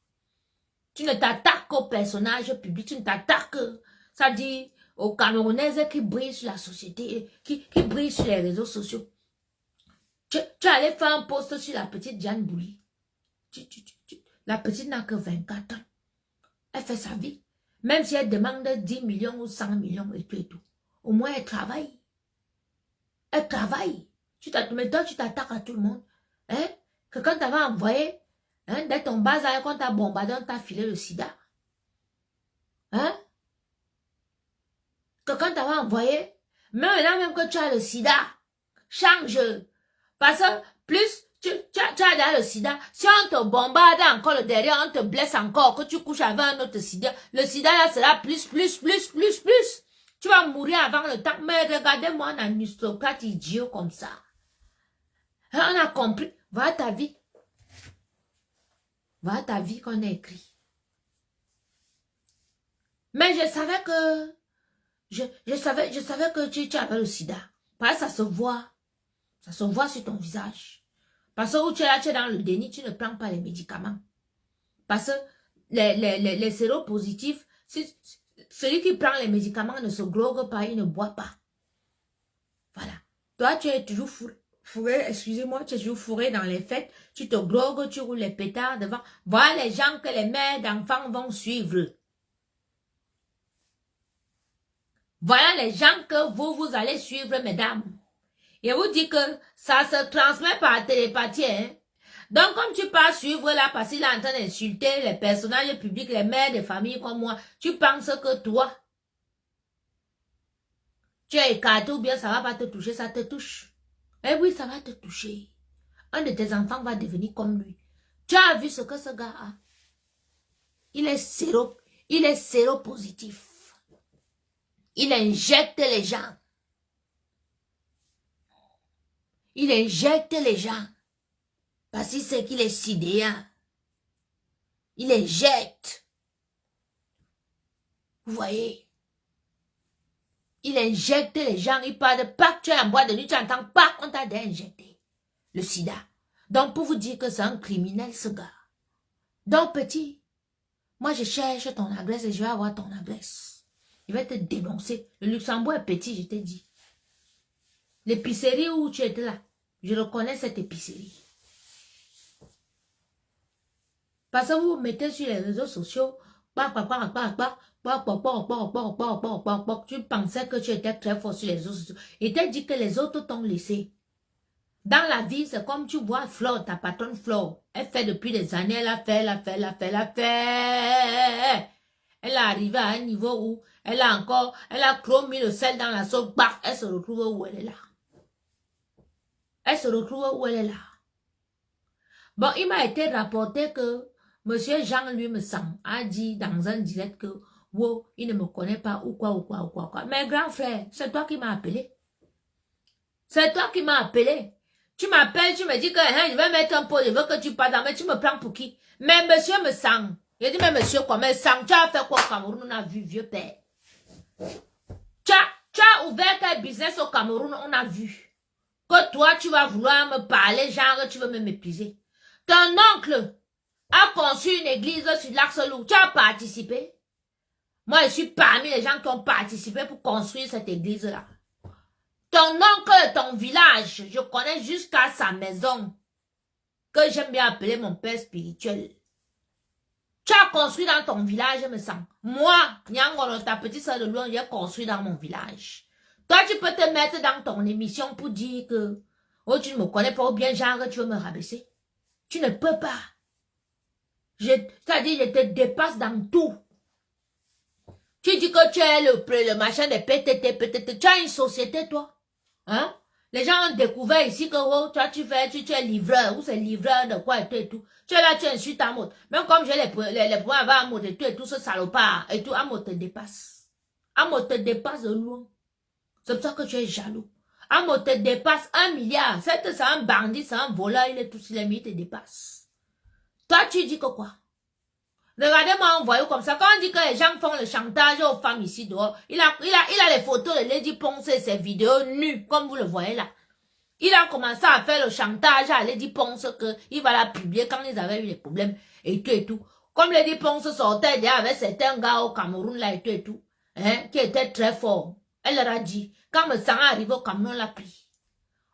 Tu ne t'attaques qu'au personnage public, tu ne t'attaques, ça dit, aux Camerounaises qui brillent sur la société, qui brillent sur les réseaux sociaux. Tu allais faire un post sur la petite Diane Bouli. La petite n'a que 24 ans. Elle fait sa vie. Même si elle demande 10 millions ou 100 millions et tout et tout. Au moins, elle travaille. Elle travaille. Mais toi, tu t'attaques à tout le monde. Hein? Que quand t'avais envoyé, hein, dès ton bas âge, quand t'as bombardé, on t'a filé le sida. Hein? Que quand t'avais envoyé, maintenant même que tu as le sida, change. Parce que plus tu as déjà le sida, si on te bombarde encore le derrière, on te blesse encore, que tu couches avec un autre sida, le sida là sera plus. Tu vas mourir avant le temps. Mais regardez-moi un aristocrate idiot comme ça. On a compris. Voilà ta vie. Voilà ta vie qu'on a écrit. Mais je savais que je savais que tu avais le sida. Parce que ça se voit. Ça se voit sur ton visage. Parce que où tu es là, tu es dans le déni, tu ne prends pas les médicaments. Parce que les séropositifs, celui qui prend les médicaments ne se drogue pas, il ne boit pas. Voilà. Toi, tu es toujours fourré, excusez-moi, tu es toujours fourré dans les fêtes, tu te drogues, tu roules les pétards devant. Voilà les gens que les mères d'enfants vont suivre. Voilà les gens que vous allez suivre, mesdames. Et vous dit que ça se transmet par télépathie. Hein? Donc, comme tu pars suivre là, parce qu'il est en train d'insulter les personnages publics, les mères de famille comme moi, tu penses que toi, tu es écarté ou bien ça va pas te toucher, ça te touche. Eh oui, ça va te toucher. Un de tes enfants va devenir comme lui. Tu as vu ce que ce gars a? Il est séropositif. Il injecte les gens. Il injecte les gens. Parce qu'il sait qu'il est sidéen. Il injecte. Vous voyez? Il injecte les gens. Il parle de pas que tu es en boîte de nuit. Tu n'entends pas qu'on t'a injecté le sida. Donc, pour vous dire que c'est un criminel, ce gars. Donc, petit, moi, je cherche ton adresse et je vais avoir ton adresse. Il va te dénoncer. Le Luxembourg est petit, je t'ai dit. L'épicerie où tu étais là, je reconnais cette épicerie. Parce que vous vous mettez sur les réseaux sociaux, tu pensais que tu étais très fort sur les réseaux sociaux. Et t'as dit que les autres t'ont laissé. Dans la vie, c'est comme tu vois Flore, ta patronne Flore. Elle fait depuis des années, elle a fait. Elle est arrivée à un niveau où elle a trop mis le sel dans la sauce, elle se retrouve où elle est là. Elle se retrouve où elle est là. Bon, il m'a été rapporté que Monsieur Jean, lui, a dit dans un direct que, wow, il ne me connaît pas, ou quoi. Mais grand frère, c'est toi qui m'as appelé. C'est toi qui m'as appelé. Tu m'appelles, tu me dis que je vais mettre un pot, je veux que tu parles, mais tu me prends pour qui? Mais monsieur me sang. Je dis, mais monsieur quoi, mais sang, tu as fait quoi au Cameroun? On a vu, vieux père. Tu as ouvert quel business au Cameroun? On a vu. Que toi, tu vas vouloir me parler, genre, tu veux me mépriser. Ton oncle a conçu une église sur l'Axe-Loup. Tu as participé? Moi, je suis parmi les gens qui ont participé pour construire cette église-là. Ton oncle, ton village, je connais jusqu'à sa maison, que j'aime bien appeler mon père spirituel. Tu as construit dans ton village, me semble. Moi, Nyangolo, ta petite soeur de loin, j'ai construit dans mon village. Toi, tu peux te mettre dans ton émission pour dire que, oh, tu ne me connais pas ou bien genre, tu veux me rabaisser. Tu ne peux pas. C'est-à-dire, je te dépasse dans tout. Tu dis que tu es le machin de PTT. Tu as une société, toi. Hein? Les gens ont découvert ici que, oh, toi, tu es livreur, ou c'est livreur de quoi et tout. Tu es là, tu insultes Amour. Même comme j'ai les points avec Amour et tout ce salopard, et tout, Amour te dépasse. Amour te dépasse de loin. C'est pour ça que tu es jaloux. Amour te dépasse 1 milliard. C'est un bandit, c'est un voleur, il est tout sur les il te dépasse. Toi, tu dis que quoi? Regardez-moi, on voit comme ça. Quand on dit que les gens font le chantage aux femmes ici dehors, il a les photos de Lady Ponce et ses vidéos nues, comme vous le voyez là. Il a commencé à faire le chantage à Lady Ponce qu'il va la publier quand ils avaient eu des problèmes et tout et tout. Comme Lady Ponce sortait déjà avec certains gars au Cameroun là et tout, hein, qui étaient très forts. Elle leur a dit, quand me sang arrive au Cameroun, on l'a pris.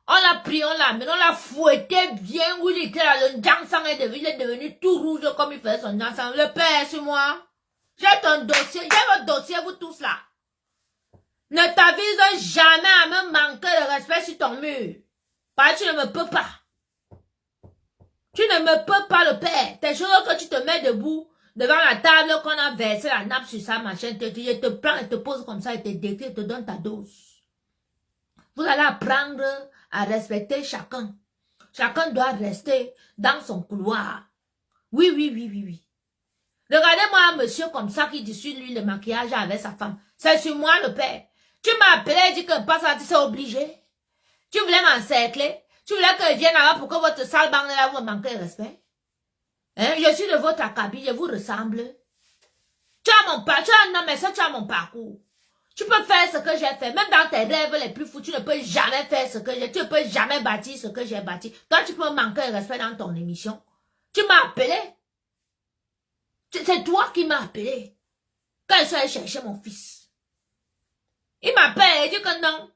On l'a pris, on l'a mis, on l'a fouetté bien où il était là, le Jansang est devenu tout rouge comme il faisait son Jansang. Le père, c'est moi. J'ai ton dossier, j'ai votre dossier, vous tous là. Ne t'avise jamais à me manquer de respect sur ton mur. Parce que tu ne me peux pas. Tu ne me peux pas, le père. Tes choses que tu te mets debout devant la table qu'on a versé la nappe sur sa machine, je te prends et te pose comme ça et te décris et te donne ta dose. Vous allez apprendre à respecter chacun. Chacun doit rester dans son couloir. Oui. Regardez-moi un monsieur comme ça qui dit sur lui le maquillage avec sa femme. C'est sur moi le père. Tu m'as appelé et dit que pas ça, tu es obligé. Tu voulais m'encercler. Tu voulais que je vienne là pour que votre sale bande là vous me manquez de respect. Hein? Je suis de votre acabit, je vous ressemble. Tu as mon parcours, non mais ça tu as mon parcours. Tu peux faire ce que j'ai fait. Même dans tes rêves les plus fous, tu ne peux jamais faire ce que j'ai. Tu ne peux jamais bâtir ce que j'ai bâti. Toi, tu peux manquer de respect dans ton émission. Tu m'as appelé. C'est toi qui m'as appelé. Quand je suis allé chercher mon fils. Il m'appelle et dit que non.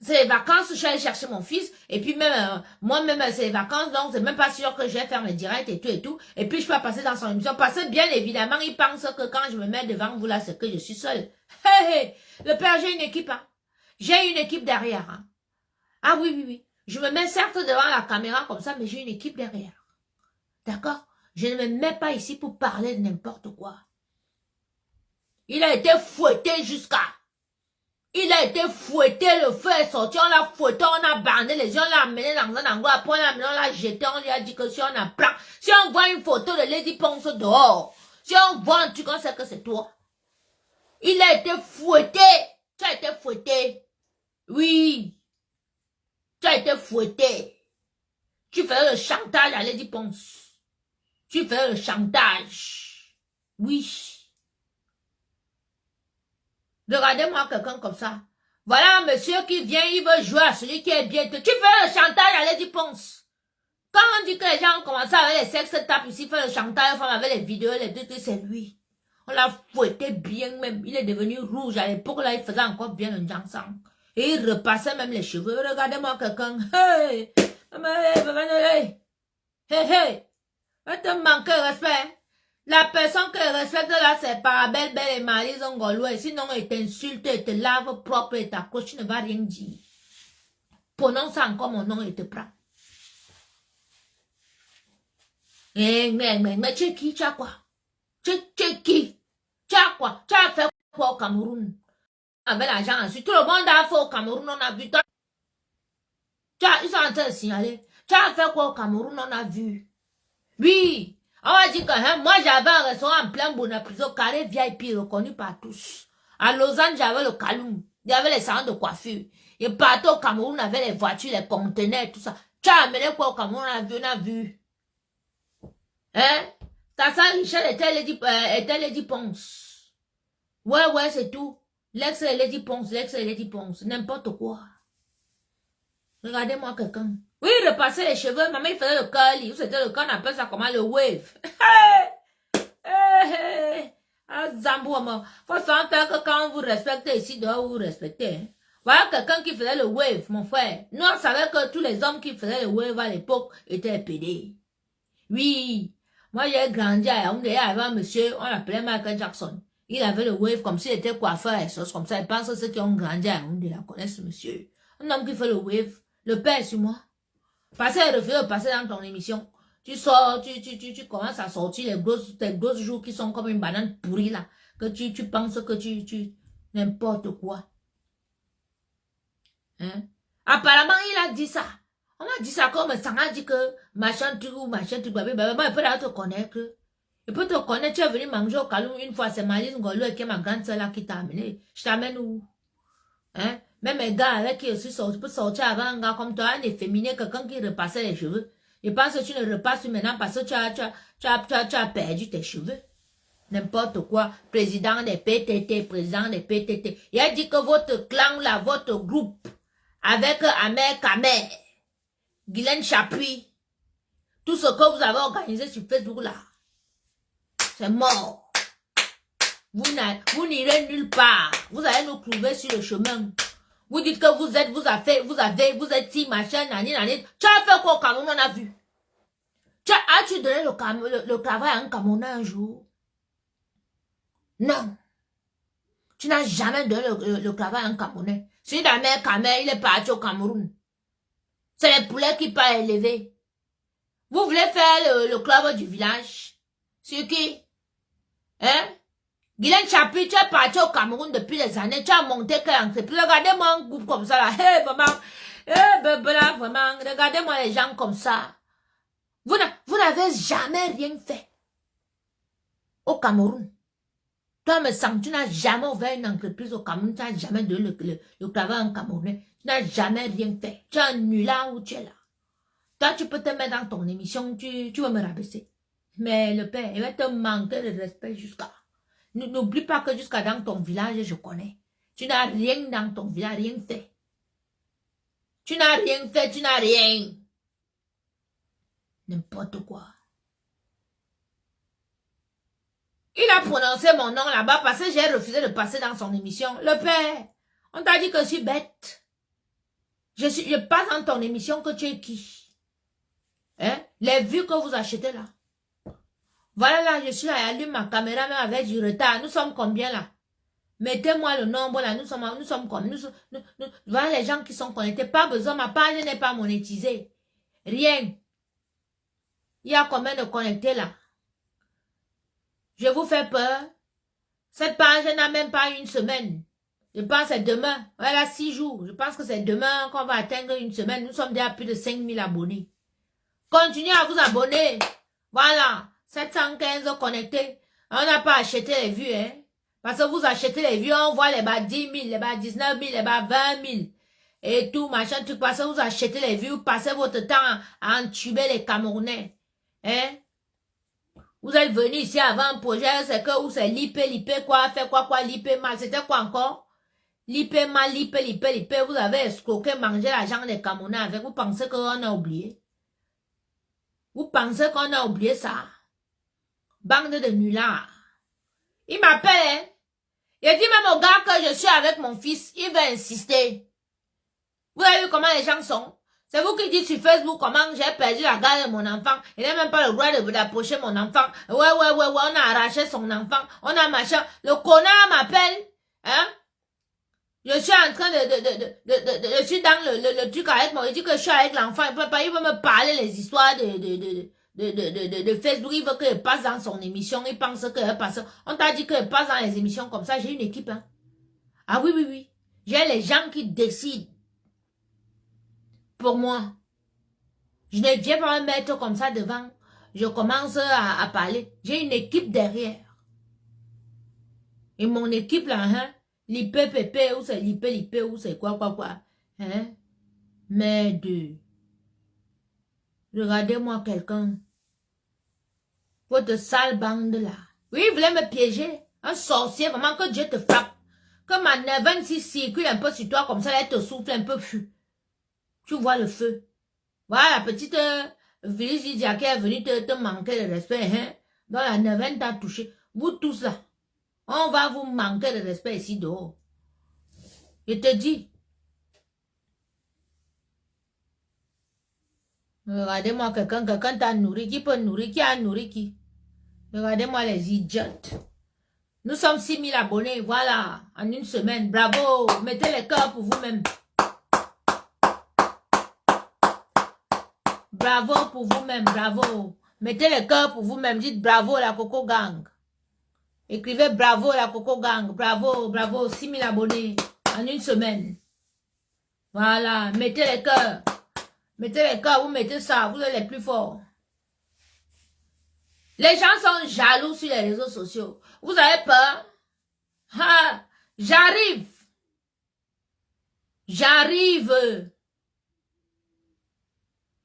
C'est les vacances, je suis allé chercher mon fils. Et puis même, moi-même, c'est les vacances. Donc, c'est même pas sûr que je vais faire mes directs et tout et tout. Et puis, je peux passer dans son émission. Parce que bien évidemment, il pense que quand je me mets devant vous là, c'est que je suis seule. Hey, le père, j'ai une équipe, hein. J'ai une équipe derrière, hein. Ah oui. Je me mets certes devant la caméra comme ça, mais j'ai une équipe derrière. D'accord? Je ne me mets pas ici pour parler de n'importe quoi. Il a été fouetté jusqu'à. Il a été fouetté, le feu est sorti, on l'a fouetté, on a bandé les yeux, on l'a amené dans un endroit, après on l'a amené, on l'a jeté, on lui a dit que si on apprend, si on voit une photo de Lady Ponce dehors, si on voit un truc, on sait que c'est toi. Il a été fouetté. Tu as été fouetté. Oui. Tu as été fouetté. Tu fais le chantage à Lady Ponce. Tu fais le chantage. Oui. Regardez-moi quelqu'un comme ça. Voilà un monsieur qui vient, il veut jouer à celui qui est bien. Tu fais le chantage à Lady Ponce. Quand on dit que les gens ont commencé avec les sex tapes ici, fait le chantage, avec les vidéos, les deux, c'est lui. On l'a fouetté bien même. Il est devenu rouge. À l'époque, là, il faisait encore bien le Jansang. Et il repassait même les cheveux. Regardez-moi quelqu'un. Hey! Hey! Va te manquer de respect. La personne que respecte là, c'est Parabelle, Belle et Marie Zongolou. Sinon, elle t'insulte, elle te lave propre et t'accroche. Tu ne vas rien dire. Prononce encore mon nom et te prends. Mais tu es qui? Tu as quoi? Tu es qui? Tu as quoi? Tu as fait quoi au Cameroun? Avec l'argent ensuite, tout le monde a fait au Cameroun, on a vu. Ils sont en train de signaler. Tu as fait quoi au Cameroun, on a vu. Oui, on va dire que hein, moi j'avais un restaurant en plein Bonaprison, carré VIP reconnu par tous. À Lausanne, j'avais le Kaloum, il y avait les salons de coiffure. Et partout au Cameroun, on avait les voitures, les conteneurs, tout ça. Tu as amené quoi au Cameroun, on a vu. Hein? Ta sœur Richelle était Lady Ponce. Ouais, c'est tout. L'ex est Lady Ponce, n'importe quoi. Regardez-moi quelqu'un. Oui, repasser les cheveux, maman, il faisait le curly. C'était le curl, on appelle ça comment, le wave. Zambo, faut sentir que quand vous respectez ici, dehors, vous respectez. Hein. Voilà quelqu'un qui faisait le wave, mon frère. Nous, on savait que tous les hommes qui faisaient le wave à l'époque étaient pédés. Oui. Moi, j'ai grandi à Yaoundé, il y avait un monsieur, on l'appelait Michael Jackson. Il avait le wave comme s'il était coiffeur et choses comme ça. Je pense que ceux qui ont grandi à Yaoundé la connaissent ce monsieur. Un homme qui fait le wave. Le père sur moi. Passer et refaire, passer dans ton émission. Tu sors, tu commences à sortir tes grosses jours qui sont comme une banane pourrie là. Que tu penses que n'importe quoi. Hein? Apparemment, il a dit ça. On m'a dit ça comme ça a dit que machin truc, il peut te connaître. Il peut te connaître, tu es venu manger au Kaloum une fois, c'est Malise Ngolo qui est ma grande soeur là qui t'a amené. Je t'amène où? Hein? Même les gars avec qui je suis sorti, peux sortir avec un gars comme toi, un efféminé, quelqu'un qui repassait les cheveux. Je pense que tu ne repasses maintenant parce que tu as perdu tes cheveux. N'importe quoi. Président des PTT. Il a dit que votre clan là, votre groupe, avec Amer Kamer, Guylaine Chapuis, tout ce que vous avez organisé sur Facebook là, c'est mort. Vous n'irez nulle part. Vous allez nous trouver sur le chemin. Vous dites que vous êtes si machin, nani. Tu as fait quoi au Cameroun, on a vu. As-tu donné le travail à un Camerounais un jour? Non. Tu n'as jamais donné le travail à un Camerounais. Si ta mère Camer, il est parti au Cameroun. C'est les poulets qui peuvent élever. Vous voulez faire le club du village? C'est qui? Hein? Guylaine Chapuis, tu es parti au Cameroun depuis des années, tu as monté quelle entreprise. Regardez-moi un groupe comme ça là. Hey, vraiment. Là, vraiment. Regardez-moi les gens comme ça. Vous n'avez jamais rien fait au Cameroun. Toi, me sens, tu n'as jamais ouvert une entreprise au Cameroun, tu n'as jamais donné le travail à un Camerounais. Tu n'as jamais rien fait. Tu es un nulard où tu es là. Toi, tu peux te mettre dans ton émission, tu vas me rabaisser. Mais le père, il va te manquer de respect jusqu'à... N'oublie pas que jusqu'à dans ton village, je connais. Tu n'as rien dans ton village, rien fait. Tu n'as rien fait, tu n'as rien. N'importe quoi. Il a prononcé mon nom là-bas parce que j'ai refusé de passer dans son émission. Le père, on t'a dit que je suis bête. Je passe dans ton émission que tu es qui? Hein? Les vues que vous achetez là. Voilà là, je suis là, j'allume ma caméra même avec du retard. Nous sommes combien là? Mettez-moi le nombre là, nous sommes combien? Voilà les gens qui sont connectés. Pas besoin, ma page n'est pas monétisée. Rien. Il y a combien de connectés là? Je vous fais peur. Cette page n'a même pas une semaine. Je pense que c'est demain. Voilà, 6 jours. Je pense que c'est demain qu'on va atteindre une semaine. Nous sommes déjà à plus de 5000 abonnés. Continuez à vous abonner. Voilà. 715 connectés. On n'a pas acheté les vues, hein. Parce que vous achetez les vues, on voit les bas 10 000, les bas 19 000, les bas 20 000. Et tout, machin, truc. Parce que vous achetez les vues, vous passez votre temps à entuber les Camerounais. Hein. Vous êtes venu ici avant un projet, c'est que où c'est l'IP, quoi, fait quoi, l'IP mal, c'était quoi encore? L'IP mal, l'IP, vous avez escroqué, mangé l'argent des Camerounais avec, vous pensez qu'on a oublié? Vous pensez qu'on a oublié ça? Bande de nullards. Il m'appelle, hein? Il dit même au gars que je suis avec mon fils, il va insister. Vous avez vu comment les gens sont? C'est vous qui dites sur Facebook comment j'ai perdu la garde de mon enfant. Il n'a même pas le droit d'approcher mon enfant. Ouais, on a arraché son enfant. On a machin. Le connard m'appelle. Hein? Je suis en train je suis dans le truc avec moi. Il dit que je suis avec l'enfant. Il veut me parler les histoires de Facebook. Il veut que je passe dans son émission. Il pense que je passe. On t'a dit que je passe dans les émissions comme ça. J'ai une équipe, hein. Ah oui. J'ai les gens qui décident. Pour moi. Je ne viens pas me mettre comme ça devant. Je commence à parler. J'ai une équipe derrière. Et mon équipe là, hein, l'IPPP, ou c'est l'IP, ou c'est quoi. Hein? Merde. Regardez-moi quelqu'un. Votre sale bande là. Oui, il voulait me piéger. Un sorcier, vraiment que Dieu te frappe. Que ma neveu s'y circule un peu sur toi comme ça, elle te souffle un peu. Tu vois le feu. Voilà la petite Vilizidia qui est venue te manquer de respect. Hein? Dans la neuvaine t'a touché. Vous tous là, on va vous manquer de respect ici dehors. Je te dis. Regardez-moi quelqu'un t'a nourri. Qui peut nourrir? Qui a nourri qui? Regardez-moi les idiotes. Nous sommes 6000 abonnés, voilà, en une semaine. Bravo, mettez les cœurs pour vous-même. Bravo pour vous-même, bravo. Mettez les cœurs pour vous-même, dites bravo la Coco Gang. Écrivez bravo la Coco Gang, bravo, bravo, 6000 abonnés en une semaine. Voilà, mettez les cœurs. Mettez les cœurs, vous mettez ça, vous êtes les plus forts. Les gens sont jaloux sur les réseaux sociaux. Vous avez peur? Ah, j'arrive. J'arrive.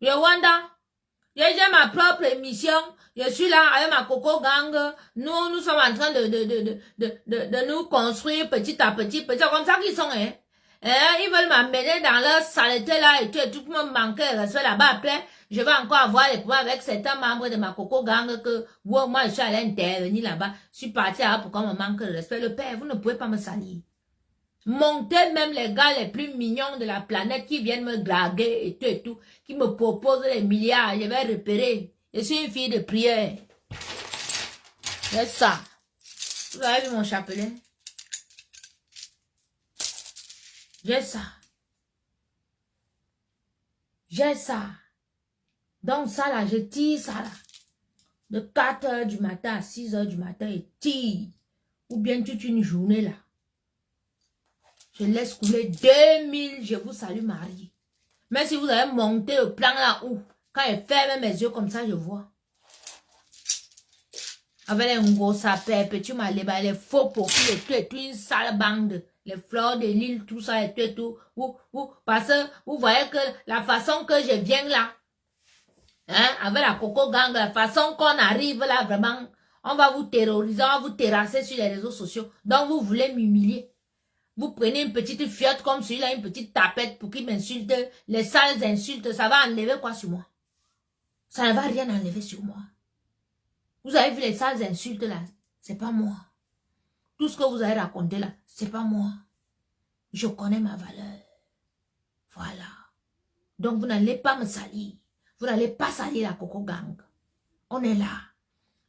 Rwanda, j'ai ma propre émission. Je suis là avec ma Coco Gang. Nous sommes en train de nous construire petit à petit. C'est comme ça qu'ils sont, hein. Ils veulent m'amener dans leur saleté là et tout le monde manque de respect là-bas. Après, je vais encore avoir les problèmes avec certains membres de ma Coco Gang que moi, je suis allé intervenir là-bas. Je suis parti là pour qu'on me manque de respect. Le père, vous ne pouvez pas me salir. Montez même les gars les plus mignons de la planète qui viennent me draguer et tout, qui me proposent les milliards. Je vais repérer. Je suis une fille de prière. C'est ça. Vous avez vu mon chapelet? J'ai ça. J'ai ça. Donc ça là, je tire ça là. De 4 h du matin à 6 h du matin, et tire. Ou bien toute une journée là. Je laisse couler 2000, je vous salue Marie. Mais si vous avez monté le plan là où, quand je ferme mes yeux comme ça, je vois. Avec les gros sapins, tu m'as les faux profils et tout, une sale bande. Les fleurs de l'île, tout ça et tout. Parce que vous voyez que la façon que je viens là, hein, avec la Coco Gang, la façon qu'on arrive là, vraiment, on va vous terroriser, on va vous terrasser sur les réseaux sociaux. Donc vous voulez m'humilier. Vous prenez une petite fiotte comme celui-là, une petite tapette pour qu'il m'insulte, les sales insultes, ça va enlever quoi sur moi? Ça ne va rien enlever sur moi. Vous avez vu les sales insultes là? C'est pas moi. Tout ce que vous avez raconté là, c'est pas moi. Je connais ma valeur. Voilà. Donc vous n'allez pas me salir. Vous n'allez pas salir la Coco Gang. On est là.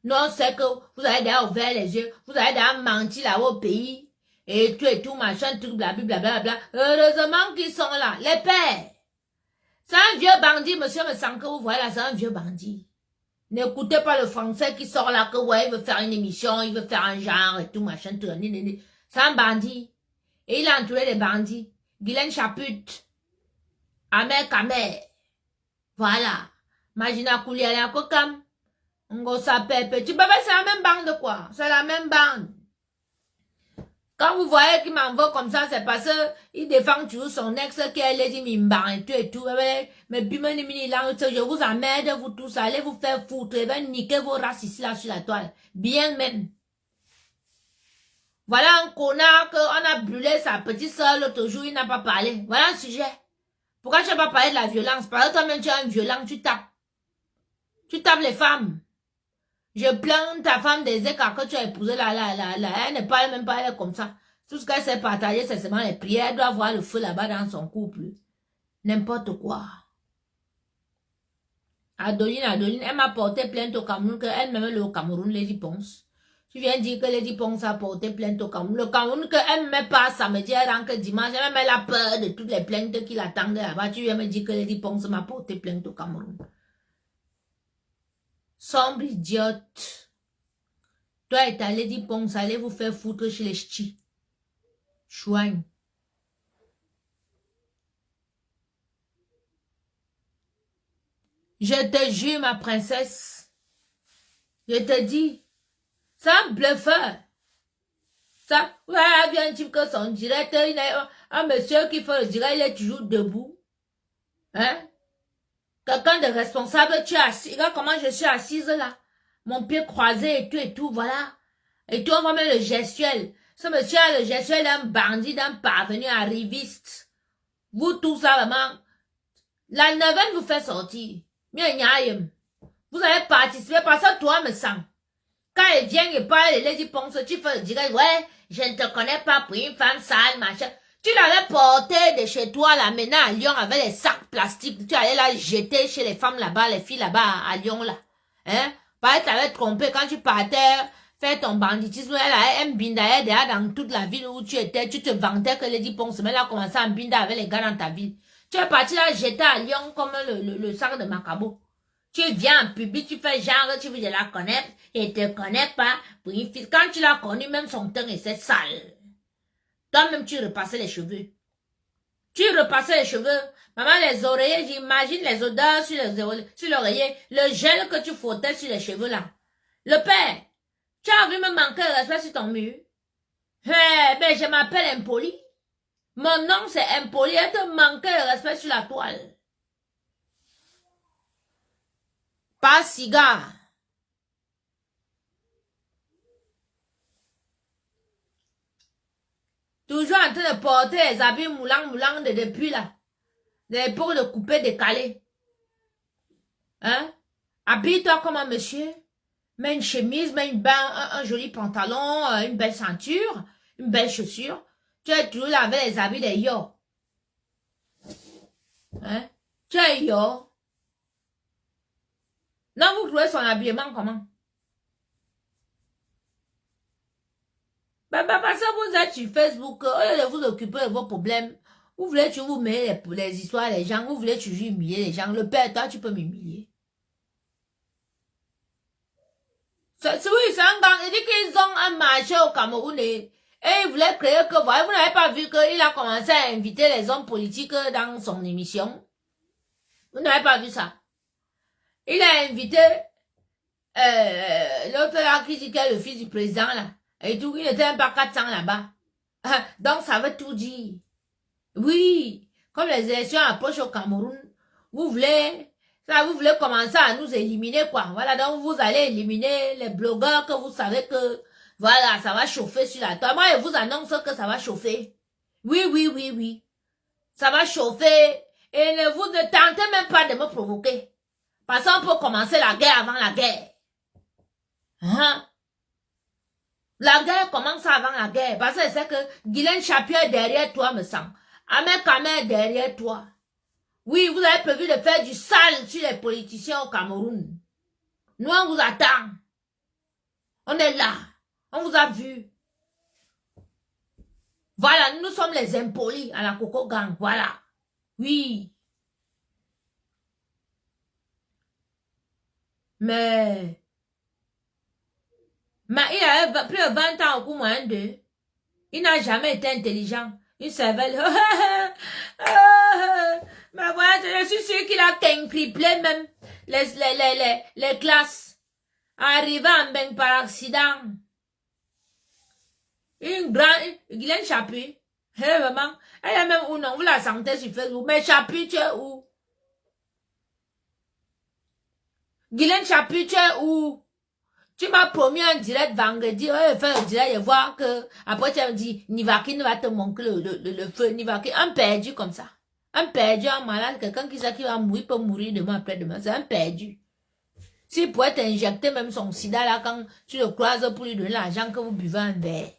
Non, c'est que vous avez déjà ouvert les yeux. Vous avez déjà menti là au pays. Et tout, machin, truc, blablabla. Heureusement qu'ils sont là. Les pères. C'est un vieux bandit, monsieur me sent que vous voyez là, c'est un vieux bandit. N'écoutez pas le français qui sort là, que ouais, il veut faire une émission, il veut faire un genre et tout, machin, tout. C'est un bandit. Et il a entouré les bandits. Guylaine Chaput. Amer Kamer. Voilà. Magina Kouliala Kokam. Ngo Sapepe. Tu peux pas, c'est la même bande quoi. C'est la même bande. Quand vous voyez qu'il m'envoie comme ça, c'est parce qu'il défend toujours son ex qui est Lady Mimban et tout. Mais puis, je vous emmerde, vous tous, allez vous faire foutre, et ben niquer vos races ici, là, sur la toile. Bien même. Voilà un connard qu'on a brûlé sa petite soeur l'autre jour, il n'a pas parlé. Voilà un sujet. Pourquoi tu n'as pas parlé de la violence? Parce que toi-même, tu es un violent, tu tapes. Tu tapes les femmes. Je plains ta femme des écarts que tu as épousé là, elle ne parle même pas, elle est comme ça. Tout ce qu'elle s'est partagé, c'est seulement les prières, elle doit voir le feu là-bas dans son couple. N'importe quoi. Adeline, elle m'a porté plainte au Cameroun, qu'elle-même le Cameroun, Lady Ponce. Tu viens dire que Lady Ponce a porté plainte au Cameroun. Le Cameroun, qu'elle ne met pas samedi, elle rentre dimanche, même elle a peur de toutes les plaintes qui l'attendent là-bas. Tu viens me dire que Lady Ponce m'a porté plainte au Cameroun. Sombre idiote. Toi et ta Lady Ponce, allez vous faire foutre chez les ch'tis. Chouigne. Je te jure, ma princesse. Je te dis, c'est un bluffeur. Ça, vous avez vu un type que son directeur, il est un monsieur qui fait le direct, il est toujours debout. Hein? Quelqu'un de responsable, tu es assis. Regarde comment je suis assise là. Mon pied croisé et tout, voilà. Et toi, on va mettre le gestuel. Ce monsieur a le gestuel d'un bandit, d'un parvenu arriviste. Vous tous ça, vraiment. La neuvaine vous fait sortir. Vous avez participé parce que toi me sens. Quand elle vient et parle, elle dit Ponce, tu fais le direct, ouais, je ne te connais pas pour une femme sale, machin. Tu l'avais porté de chez toi, là, maintenant à Lyon, avec les sacs plastiques. Tu allais la jeter chez les femmes là-bas, les filles là-bas, à Lyon, là. Hein? Parce que t'avais trompé quand tu partais faire ton banditisme. Elle a un binda derrière dans toute la ville où tu étais. Tu te vantais que Lady Ponce, mais elle a commencé à binda avec les gars dans ta ville. Tu es parti la jeter à Lyon comme le sac de Macabo. Tu viens en public, tu fais genre, tu veux de la connaître, et te connais pas. Pour une fille. Quand tu l'as connue, même son teint est sale. Toi-même, tu repassais les cheveux. Tu repassais les cheveux. Maman, les oreillers, j'imagine les odeurs sur l'oreiller. Le gel que tu frottais sur les cheveux là. Le père, tu as vu me manquer de respect sur ton mur. Eh, ben, je m'appelle Impoli. Mon nom, c'est Impoli. Et te manquer de respect sur la toile. Pas cigare. Toujours en train de porter les habits moulants depuis là. Des époques de couper décalé. Hein? Habille-toi comme un monsieur. Mets une chemise, mets un joli pantalon, une belle ceinture, une belle chaussure. Tu es toujours là avec les habits des yo. Hein? Tu es yo. Non, vous trouvez son habillement comment? Parce que vous êtes sur Facebook, au lieu de vous occuper de vos problèmes, vous voulez toujours vous mêler les histoires des gens, vous voulez toujours humilier les gens. Le père, toi, tu peux m'humilier. Oui, c'est un gang. Il dit qu'ils ont un marché au Cameroun et ils voulaient créer que, vous n'avez pas vu qu'il a commencé à inviter les hommes politiques dans son émission. Vous n'avez pas vu ça. Il a invité l'autre là qui dit qu'il est le fils du président là. Et tout, il était un peu 400 là-bas. Donc ça veut tout dire. Oui, comme les élections approchent au Cameroun, vous voulez commencer à nous éliminer quoi. Voilà, donc vous allez éliminer les blogueurs que vous savez que, voilà, ça va chauffer sur la toile. Moi, je vous annonce que ça va chauffer. Oui. Ça va chauffer. Et ne tentez même pas de me provoquer. Parce qu'on peut commencer la guerre avant la guerre. Hein? La guerre commence avant la guerre. Parce que c'est que Guylaine Chapier est derrière toi, me semble. Ahmed Kamer est derrière toi. Oui, vous avez prévu de faire du sale sur les politiciens au Cameroun. Nous, on vous attend. On est là. On vous a vu. Voilà, nous sommes les impolis à la Coco Gang. Voilà. Oui. Mais il avait plus de 20 ans au coup moins d'eux. Il n'a jamais été intelligent. Il savait. Mais voilà, je suis sûr qu'il a quintuplé même les classes. Arrivé en bain par accident. Une grande, Guylaine Chapuis. Hé, maman. Elle a même où non, vous la sentez sur Facebook. Mais Chapuis, tu es où? Guylaine Chapuis, tu es où? Tu m'as promis un direct vendredi, faire un direct et voir que, après tu as dit, Nivaki ne va te montrer le feu, Nivaki, un perdu comme ça. Un perdu, un malade, quelqu'un qui sait qu'il va mourir, peut mourir demain après-demain, c'est un perdu. S'il pourrait t'injecter même son sida là, quand tu le croises pour lui donner l'argent que vous buvez un verre.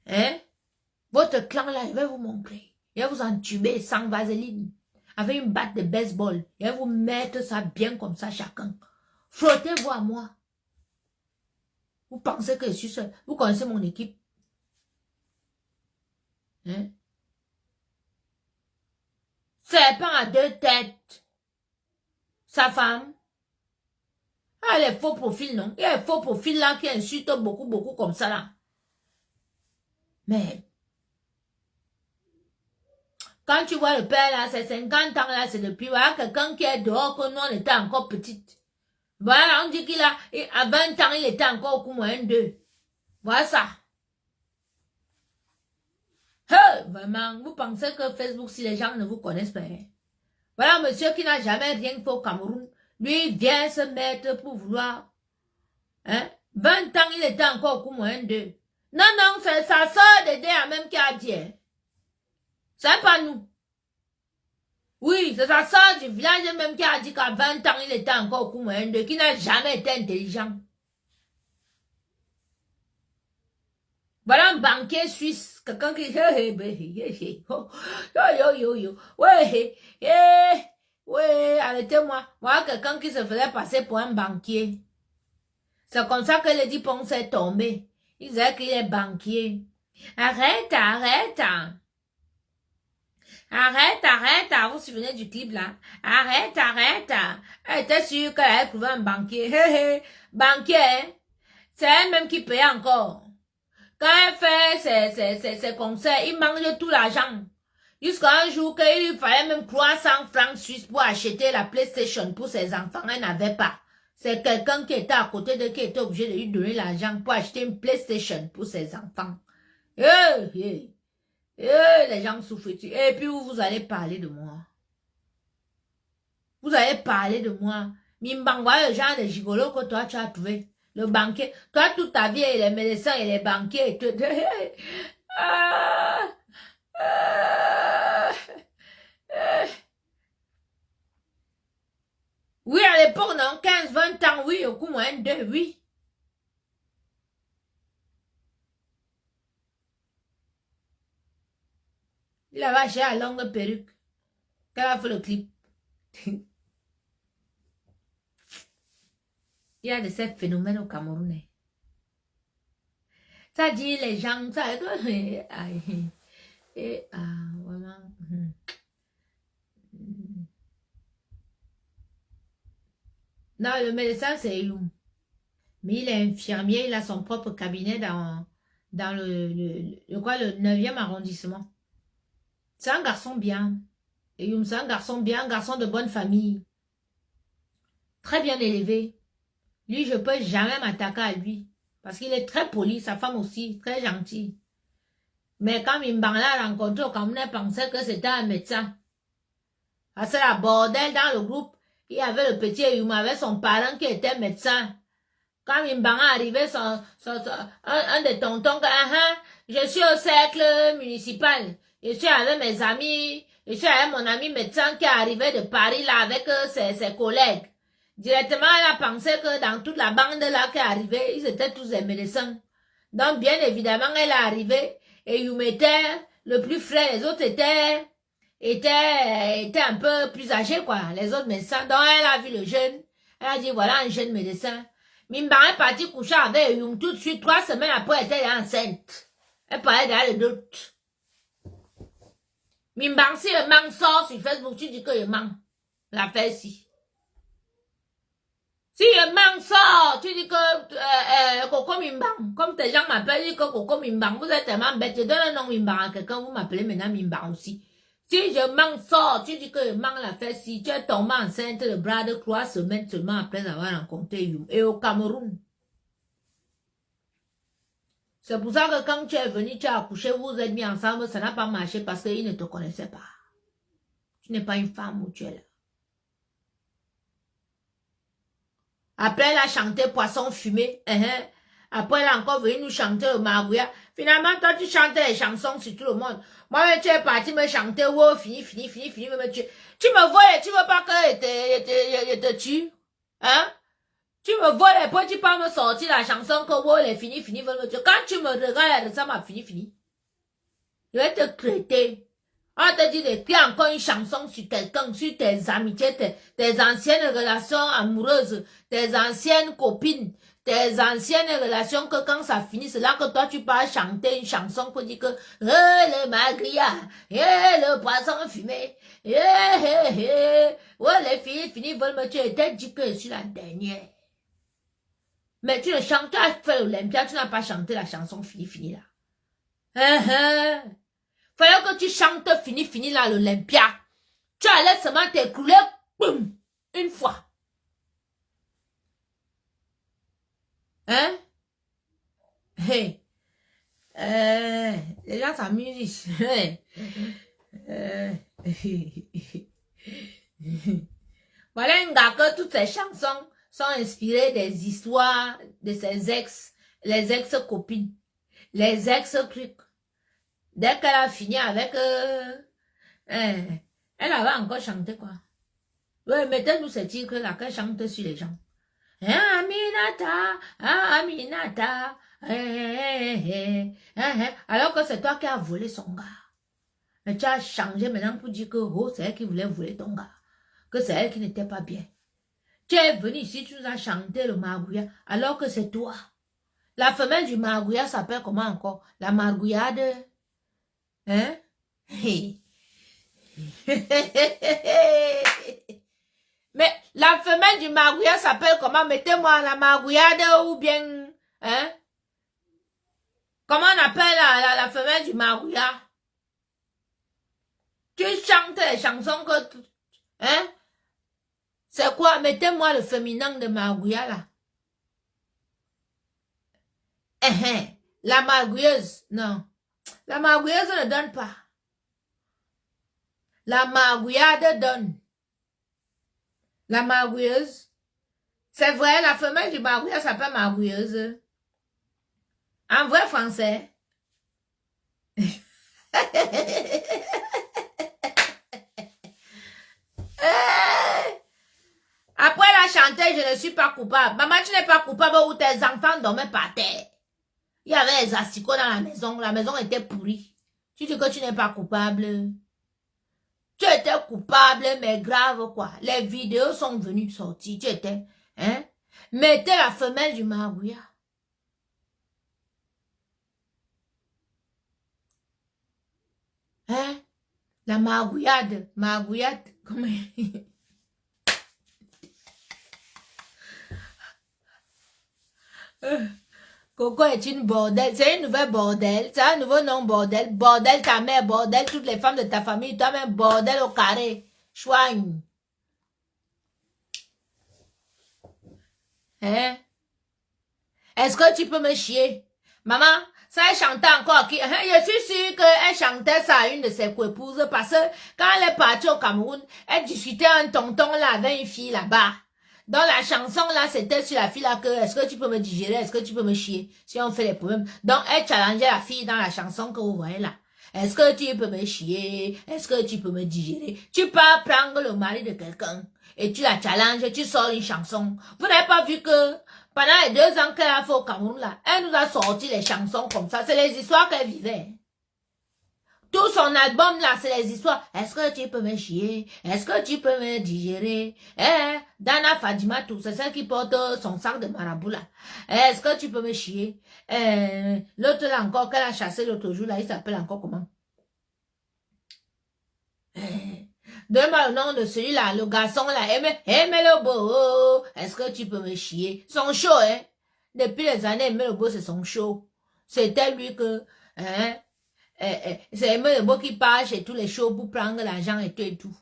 Hein? Votre clan là, il va vous montrer. Il va vous entuber sans vaseline, avec une batte de baseball. Il va vous mettre ça bien comme ça chacun. Frottez-vous à moi. Vous pensez que je suis seul. Vous connaissez mon équipe. Hein? Serpent à deux têtes. Sa femme. Ah, les faux profils, non? Il y a les faux profils là qui insultent beaucoup comme ça là. Mais, quand tu vois le père là, c'est 50 ans là, c'est depuis, voilà, quelqu'un qui est dehors que nous on était encore petite. Voilà, on dit qu'il a, à 20 ans, il était encore au coup moins 2. Voilà ça. Hey, vraiment, vous pensez que Facebook, si les gens ne vous connaissent pas, hein? Voilà, monsieur qui n'a jamais rien fait au Cameroun, lui vient se mettre pour vouloir, hein? 20 ans, il était encore au coup moins d'eux. Non, non, c'est sa soeur Dédé même qui a dit, hein? C'est pas nous. Oui, c'est sa soeur du village même qui a dit qu'à 20 ans, il était encore au coup moins d'eux, qui n'a jamais été intelligent. Voilà un banquier suisse, quelqu'un qui... Ouais, arrêtez-moi. Voilà quelqu'un qui se faisait passer pour un banquier. C'est comme ça que le Dipon s'est tombé. Il disait qu'il est banquier. Arrête, arrête. Arrête, vous vous souvenez du clip là? Arrête. Elle était sûre qu'elle allait trouver un banquier. Banquier, c'est elle-même qui paye encore. Quand elle fait ses concerts, il mange tout l'argent. Jusqu'à un jour qu'il lui fallait même 300 francs suisses pour acheter la PlayStation pour ses enfants. Elle n'avait pas. C'est quelqu'un qui était à côté de qui était obligé de lui donner l'argent pour acheter une PlayStation pour ses enfants. Les gens souffrent. Et puis vous allez parler de moi. Vous allez parler de moi. Mimbangwa, le genre de gigolo que toi tu as trouvé. Le banquier. Toi, toute ta vie, les médecins et les banquiers. Oui, à l'époque, non, 15, 20 ans, oui, au coup moins de, oui. Il avait acheté la longue perruque. Qu'elle a fait le clip. Il y a de ces phénomènes au Cameroun. Ça dit les gens, ça... Et, vraiment... Non, le médecin, c'est Youm. Mais il est infirmier, il a son propre cabinet dans le 9e arrondissement. C'est un garçon bien. Et Youm, c'est un garçon bien, un garçon de bonne famille. Très bien élevé. Lui, je peux jamais m'attaquer à lui. Parce qu'il est très poli, sa femme aussi, très gentille. Mais quand Mimbang l'a rencontré au Cameroun, elle pensait que c'était un médecin. Parce que la bordel dans le groupe, il y avait le petit Youm avec son parent qui était médecin. Quand Mimbang est arrivé, un des tontons, je suis au cercle municipal. Je suis avec mes amis. Je suis avec mon ami médecin qui est arrivé de Paris là avec ses collègues. Directement, elle a pensé que dans toute la bande là qui est arrivée, ils étaient tous des médecins. Donc, bien évidemment, elle est arrivée et Youm était le plus frais. Les autres étaient un peu plus âgés, quoi. Les autres médecins. Donc, elle a vu le jeune. Elle a dit, voilà un jeune médecin. Mimbang est partie coucher avec Youm tout de suite. 3 semaines après, elle était enceinte. Elle parlait dans le doute. Mimbang, si le mang sort sur Facebook, tu dis que le mang l'a fait ici. Si le mang sort, tu dis que Coco Mimbang, comme tes gens m'appellent, dis que Coco Mimbang, vous êtes tellement bête, je donne un nom Mimbang à quelqu'un, vous m'appelez maintenant Mimbang aussi. Si je mang sort, tu dis que le mang l'a fait si tu es tombé enceinte le bras de 3 semaines seulement après avoir rencontré Youm. Et au Cameroun. C'est pour ça que quand tu es venu, tu as accouché, vous êtes mis ensemble, ça n'a pas marché parce qu'il ne te connaissait pas. Tu n'es pas une femme où tu es là. Après, elle a chanté Poisson fumé. Après, elle a encore venu nous chanter le Marouya. Finalement, toi, tu chantais les chansons sur tout le monde. Moi, tu es parti me chanter, wow, fini. Tu me vois, tu veux pas que je te tue? Hein? Tu me vois, et puis tu peux me sortir la chanson que wow, les fini, veulent me tuer. Quand tu me regardes, ça m'a fini. Je vais te traiter. On te dit d'écrire encore une chanson sur quelqu'un, sur tes amitiés, tes anciennes relations amoureuses, tes anciennes copines, tes anciennes relations que quand ça finit, c'est là que toi tu peux chanter une chanson pour dire que le magria, le poisson fumé, ouais, les filles veulent me tuer, t'es dit que je suis la dernière. Mais tu ne chantes, tu as fait l'Olympia, tu n'as pas chanté la chanson fini là. Fallait que tu chantes fini là l'Olympia. Tu allais seulement t'écrouler, boum, une fois. Hein? Hey. Les gens s'amusent. Voilà un gars que toutes ses chansons sont inspirées des histoires de ses ex, les ex-copines, les ex-trucs. Dès qu'elle a fini avec... elle avait encore chanté quoi. Ouais, mettez-nous ces titres-là qu'elle chante sur les gens. Aminata, Aminata, alors que c'est toi qui as volé son gars. Mais tu as changé maintenant pour dire que oh, c'est elle qui voulait voler ton gars. Que c'est elle qui n'était pas bien. Tu es venu ici, tu nous as chanté le margouillat, alors que c'est toi. La femelle du margouillat s'appelle comment encore? La margouillade. Hein? Mais la femelle du margouillat s'appelle comment? Mettez-moi la margouillade ou bien... Hein? Comment on appelle la femelle du margouillat? Tu chantes les chansons que... Hein? C'est quoi? Mettez-moi le féminin de margouillat là. La margouilleuse, non. La margouilleuse ne donne pas. La margouillade donne. La margouilleuse. C'est vrai, la femelle du margouillat s'appelle margouilleuse. En vrai français. Après la chanter, je ne suis pas coupable. Maman, tu n'es pas coupable où tes enfants dormaient par terre. Il y avait des asticots dans la maison était pourrie. Tu dis que tu n'es pas coupable. Tu étais coupable, mais grave quoi. Les vidéos sont venues sortir. Tu étais, hein? Mettez la femelle du margouillat. Hein? La margouillade. Margouillade. Comment? Coco est une bordel. C'est une nouvelle bordel. C'est un nouveau nom bordel. Bordel ta mère, bordel toutes les femmes de ta famille. Toi-même bordel au carré. Chouigne. Hein? Est-ce que tu peux me chier? Maman, ça elle chantait encore qui? Je suis sûre qu'elle chantait ça à une de ses coépouses parce que quand elle est partie au Cameroun, elle discutait un tonton là avec une fille là-bas. Dans la chanson là, c'était sur la fille là que est-ce que tu peux me digérer, est-ce que tu peux me chier si on fait les problèmes. Donc elle challengeait la fille dans la chanson que vous voyez là. Est-ce que tu peux me chier, est-ce que tu peux me digérer. Tu peux prendre le mari de quelqu'un et tu la challenges, tu sors une chanson. Vous n'avez pas vu que pendant les 2 ans qu'elle a fait au Cameroun là, elle nous a sorti les chansons comme ça. C'est les histoires qu'elle vivait. Tout son album là, c'est les histoires. Est-ce que tu peux me chier? Est-ce que tu peux me digérer? Dana Fadima, tout, c'est celle qui porte son sac de marabout là. Est-ce que tu peux me chier? L'autre là encore, qu'elle a chassé l'autre jour là, il s'appelle encore comment? Donne-moi le nom de celui-là, le garçon là, Aimé le beau. Est-ce que tu peux me chier? Son show, hein? Depuis les années, Aimé le beau, c'est son show. C'était lui que, hein? C'est Aimé le beau qui part chez tous les shows pour prendre l'argent et tout et tout.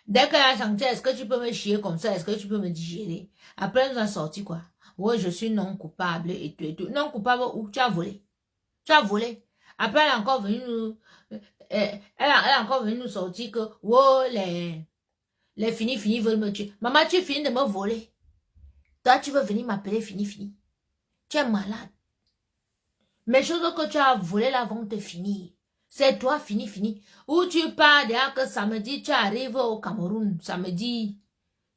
Dès qu'elle a chanté, est-ce que tu peux me chier comme ça? Est-ce que tu peux me digérer? Après, elle nous a sorti quoi? Ouais, je suis non coupable et tout et tout. Non coupable où? Tu as volé. Tu as volé. Après, elle est encore venue nous... elle est encore venue nous sortir que, oh, les finis veulent me tuer. Maman, tu finis de me voler. Toi, tu veux venir m'appeler fini. Tu es malade. Mes choses que tu as volées là vont te finir. C'est toi, fini. Où tu pars derrière que samedi, tu arrives au Cameroun, samedi.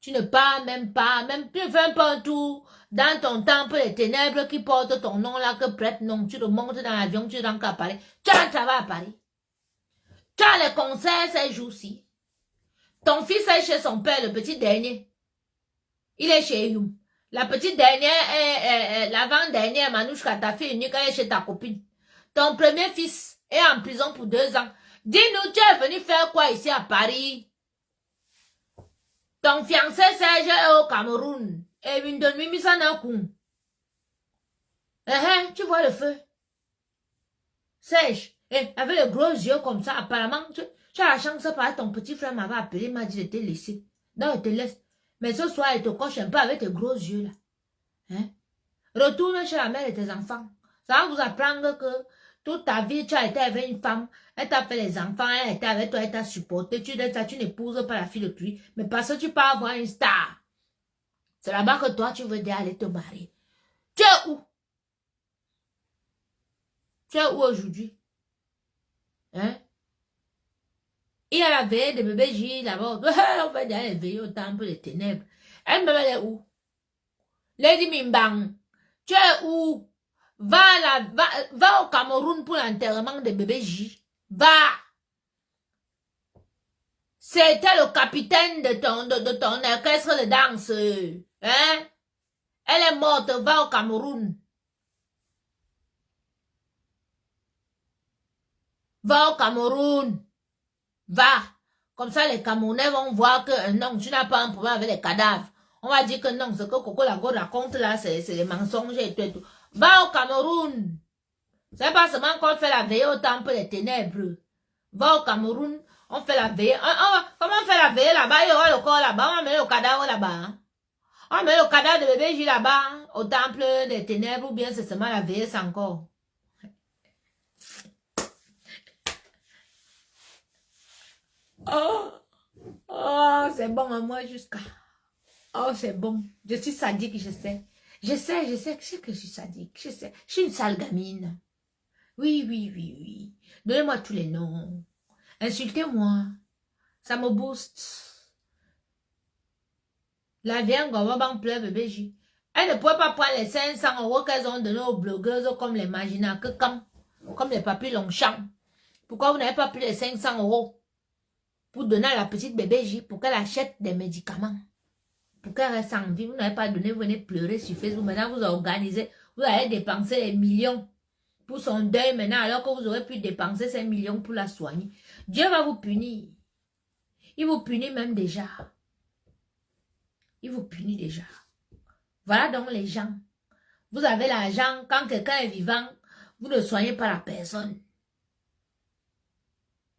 Tu ne pars même tu ne fais pas un tour dans ton temple les ténèbres qui porte ton nom là, que prête non. Tu remontes dans l'avion, tu rentres à Paris. Tu as un travail à Paris. Tu as les concerts ces jours-ci. Ton fils est chez son père, le petit dernier. Il est chez Youm. La petite dernière, l'avant-dernière, Manouchka, ta fille unique, elle est chez ta copine. Ton premier fils est en prison pour 2 ans. Dis-nous, tu es venu faire quoi ici à Paris? Ton fiancé Serge est au Cameroun. Et une de nuit, mise en un coup. Tu vois le feu. Serge, avec les gros yeux comme ça, apparemment, tu as la chance par ton petit frère m'avait appelé, m'a dit de te laisser. Non, il te laisse. Mais ce soir, il te coche un peu avec tes gros yeux là. Retourne chez la mère de tes enfants. Ça va vous apprendre que toute ta vie, tu as été avec une femme, elle t'a fait les enfants, elle a été avec toi, elle t'a supporté, tu n'épouses pas la fille de lui, mais parce que tu peux avoir une star. C'est là-bas que toi, tu veux déjà aller te marier. Tu es où? Tu es où aujourd'hui? Hein? Il y a la veille de bébé J là-bas. On va déjà les veiller au temple des ténèbres. Elle-même, elle est où? Lady Mimbang, tu es où? Va au Cameroun pour l'enterrement de bébé J. Va! C'était le capitaine de ton orchestre de danse. Hein? Elle est morte, va au Cameroun. Va au Cameroun. Va. Comme ça, les Camerounais vont voir que non, tu n'as pas un problème avec les cadavres. On va dire que non, ce que Coco Lago raconte là, c'est les mensonges et tout et tout. Va au Cameroun. C'est pas seulement qu'on fait la veille au temple des ténèbres. Va au Cameroun, on fait la veille. Comment on fait la veille là-bas? Il y aura le corps là-bas, on va mettre le cadavre là-bas. Hein? On va mettre le cadavre de bébé J là-bas, hein? Au temple des ténèbres, ou bien c'est seulement la veille, c'est encore. Oh, c'est bon à moi jusqu'à... Oh, c'est bon. Je suis sadique, je sais. Je sais que je suis sadique. Je sais. Je suis une sale gamine. Oui. Donnez-moi tous les noms. Insultez-moi. Ça me booste. La vieille Govaban pleure bébé J. Elle ne pouvait pas prendre les 500 € qu'elles ont donné aux blogueuses comme les Magina, que comme les papis Longchamp. Pourquoi vous n'avez pas pris les 500 € pour donner à la petite bébé J pour qu'elle achète des médicaments? Pour qu'elle reste en vie, vous n'avez pas donné, vous venez pleurer sur Facebook. Maintenant, vous organisez, vous avez dépensé les millions pour son deuil maintenant, alors que vous aurez pu dépenser ces millions pour la soigner. Dieu va vous punir. Il vous punit même déjà. Il vous punit déjà. Voilà donc les gens. Vous avez l'argent, quand quelqu'un est vivant, vous ne soignez pas la personne.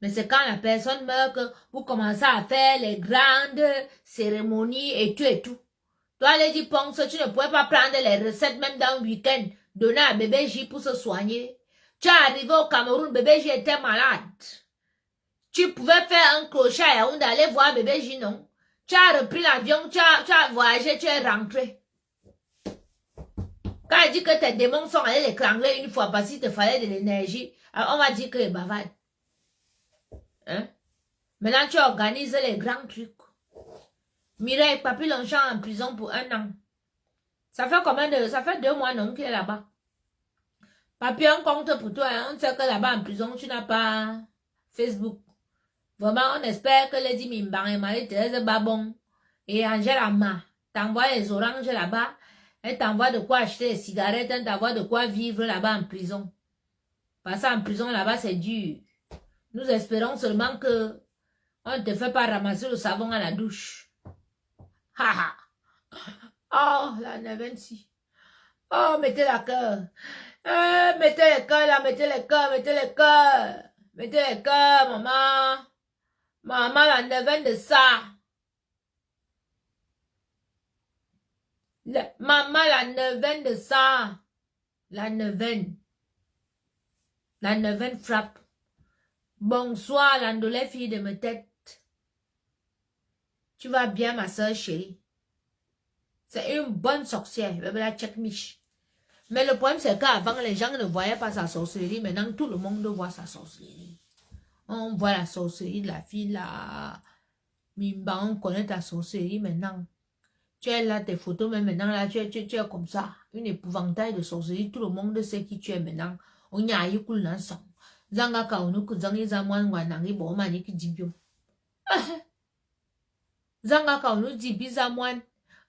Mais c'est quand la personne meurt que vous commencez à faire les grandes cérémonies et tout et tout. Toi, Lady Ponce, tu ne pouvais pas prendre les recettes même dans le week-end, donner à bébé J pour se soigner. Tu es arrivé au Cameroun, bébé J était malade. Tu pouvais faire un crochet à Yaoundé, aller voir bébé J, non? Tu as repris l'avion, tu as voyagé, tu es rentré. Quand il dit que tes démons sont allés les crangler une fois parce qu'il te fallait de l'énergie, on va dire que les bavardes. Hein? Maintenant, tu organises les grands trucs. Mireille, Papi Longchamp en prison pour 1 an. Ça fait combien de... Ça fait 2 mois, non, qu'il est là-bas. Papi, on compte pour toi. Hein? On sait que là-bas en prison, tu n'as pas Facebook. Vraiment, on espère que Lady Mimbang et Marie-Thérèse Babon et Angela Ma t'envoient les oranges là-bas. Elle t'envoie de quoi acheter des cigarettes. Elle t'envoie de quoi vivre là-bas en prison. Parce qu'en prison, là-bas, c'est dur. Nous espérons seulement que on ne te fait pas ramasser le savon à la douche. Ha ha. Oh, la 96. Oh, mettez la cœur. Mettez les cœurs là, mettez les cœurs, mettez les cœurs. Mettez les cœurs, maman. Maman, la neuvaine de ça. Maman, la neuvaine de ça. La neuvaine. La neuvaine frappe. Bonsoir, l'andolé fille de ma tête. Tu vas bien, ma soeur chérie. C'est une bonne sorcière, la Tchèque-Mich. Mais le problème, c'est qu'avant, les gens ne voyaient pas sa sorcellerie. Maintenant, tout le monde voit sa sorcellerie. On voit la sorcellerie de la fille, là. Mimba, on connaît ta sorcellerie maintenant. Tu es là, tes photos, mais maintenant, là, tu es comme ça. Une épouvantail de sorcellerie. Tout le monde sait qui tu es maintenant. On y a eu cool dans son. Zanga kaonuku, zangi zamwan wanangi, bon, maniki dibio. Zanga kaonuku dibi zamwan.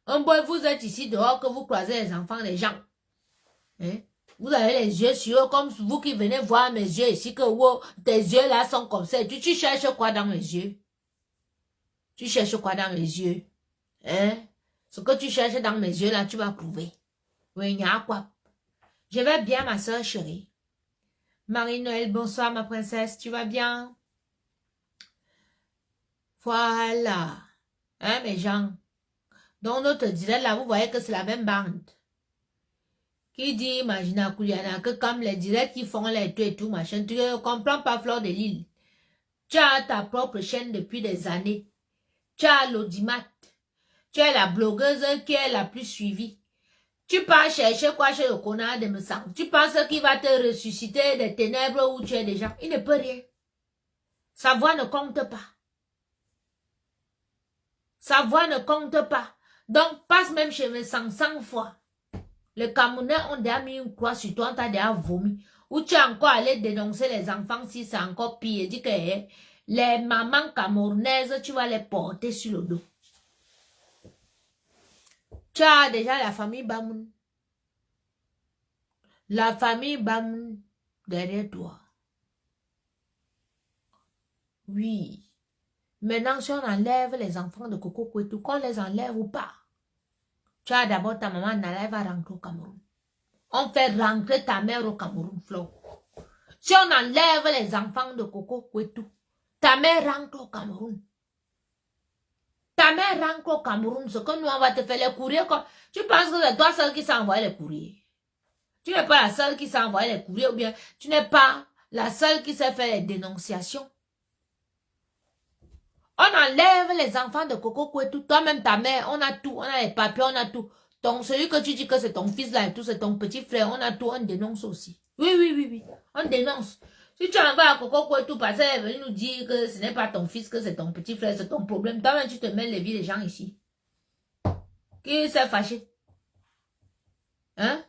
Un boy, vous êtes ici dehors que vous croisez les enfants des gens. Hein? Vous avez les yeux sur eux, comme vous qui venez voir mes yeux ici, que wow, tes yeux là sont comme ça. Tu cherches quoi dans mes yeux? Tu cherches quoi dans mes yeux? Hein? Ce que tu cherches dans mes yeux là, tu vas trouver. Oui, il y a quoi? Je vais bien, ma soeur chérie. Marie-Noël, bonsoir, ma princesse. Tu vas bien? Voilà. Hein, mes gens? Donc, notre direct là, vous voyez que c'est la même bande. Qui dit, Imagina Kouliana, que comme les directs qui font les tout et tout, machin, tu ne comprends pas Fleur de Lille. Tu as ta propre chaîne depuis des années. Tu as l'audimat. Tu es la blogueuse qui est la plus suivie. Tu pars chercher quoi chez le connard de Messang. Tu penses qu'il va te ressusciter des ténèbres où tu es déjà. Il ne peut rien. Sa voix ne compte pas. Sa voix ne compte pas. Donc, passe même chez Messang 100 fois. Les Camerounais ont déjà mis une croix sur toi, on t'a déjà vomi. Ou tu es encore allé dénoncer les enfants si c'est encore pire. Dis que les mamans camerounaises, tu vas les porter sur le dos. Tu as déjà la famille Bamoun. La famille Bamoun derrière toi. Oui. Maintenant, si on enlève les enfants de Coco Kouetou, qu'on les enlève ou pas, tu as d'abord ta maman, Nala, va rentrer au Cameroun. On fait rentrer ta mère au Cameroun, Flo. Si on enlève les enfants de Coco Kouetou, ta mère rentre au Cameroun. Ta mère rentre au Cameroun, ce que nous, on va te faire les courriers. Tu penses que c'est toi seule qui s'est envoyé les courriers. Tu n'es pas la seule qui s'est envoyé les courriers, ou bien tu n'es pas la seule qui s'est fait les dénonciations. On enlève les enfants de Coco Kouetou, toi-même ta mère, on a tout, on a les papiers, on a tout. Celui que tu dis que c'est ton fils là et tout, c'est ton petit frère, on a tout, on dénonce aussi. Oui, on dénonce. Si tu envoies à Coco Kouetou parce qu'elle est venue nous dire que ce n'est pas ton fils, que c'est ton petit frère, c'est ton problème, toi-même tu te mets les vies des gens ici. Qui s'est fâché? Hein?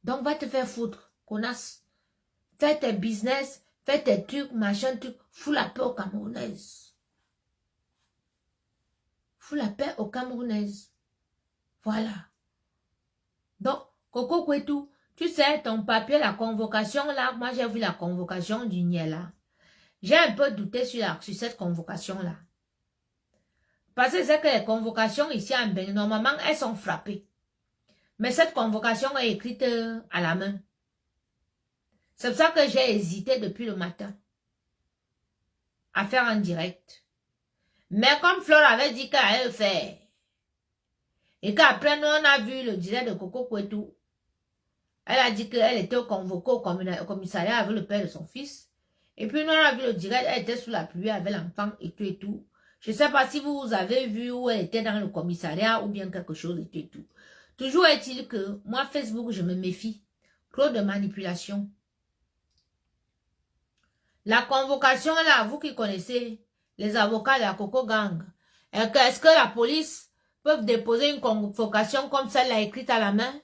Donc va te faire foutre, connasse. Fais tes business, fais tes trucs, machin, truc. Fous la paix aux Camerounaises. Fous la paix aux Camerounaises. Voilà. Donc, Coco Kouetou, tu sais, ton papier, la convocation là, moi j'ai vu la convocation du Niela. J'ai un peu douté sur cette convocation là. Parce que c'est que les convocations ici en Bénin, normalement, elles sont frappées. Mais cette convocation est écrite à la main. C'est pour ça que j'ai hésité depuis le matin à faire en direct. Mais comme Flore avait dit qu'elle allait le faire, et qu'après nous on a vu le direct de Coco Kouetou, elle a dit qu'elle était convoquée au commissariat avec le père de son fils. Et puis nous on a vu le direct, elle était sous la pluie avec l'enfant et tout et tout. Je ne sais pas si vous avez vu où elle était dans le commissariat ou bien quelque chose et tout et tout. Toujours est-il que moi Facebook je me méfie. Trop de manipulation. La convocation là, vous qui connaissez les avocats de la Coco Gang, est-ce que la police peut déposer une convocation comme celle-là écrite à la main?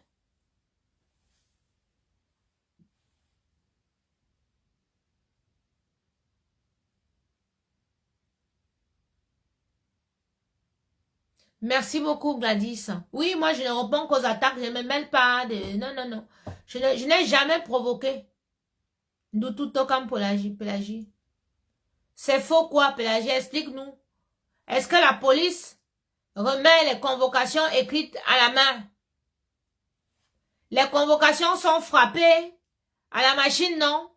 Merci beaucoup Gladys. Oui, moi je ne réponds qu'aux attaques, je ne me mêle pas de... Non. Je n'ai jamais provoqué. Doutou comme Pélagie. C'est faux quoi, Pélagie? Explique-nous. Est-ce que la police remet les convocations écrites à la main? Les convocations sont frappées à la machine, non?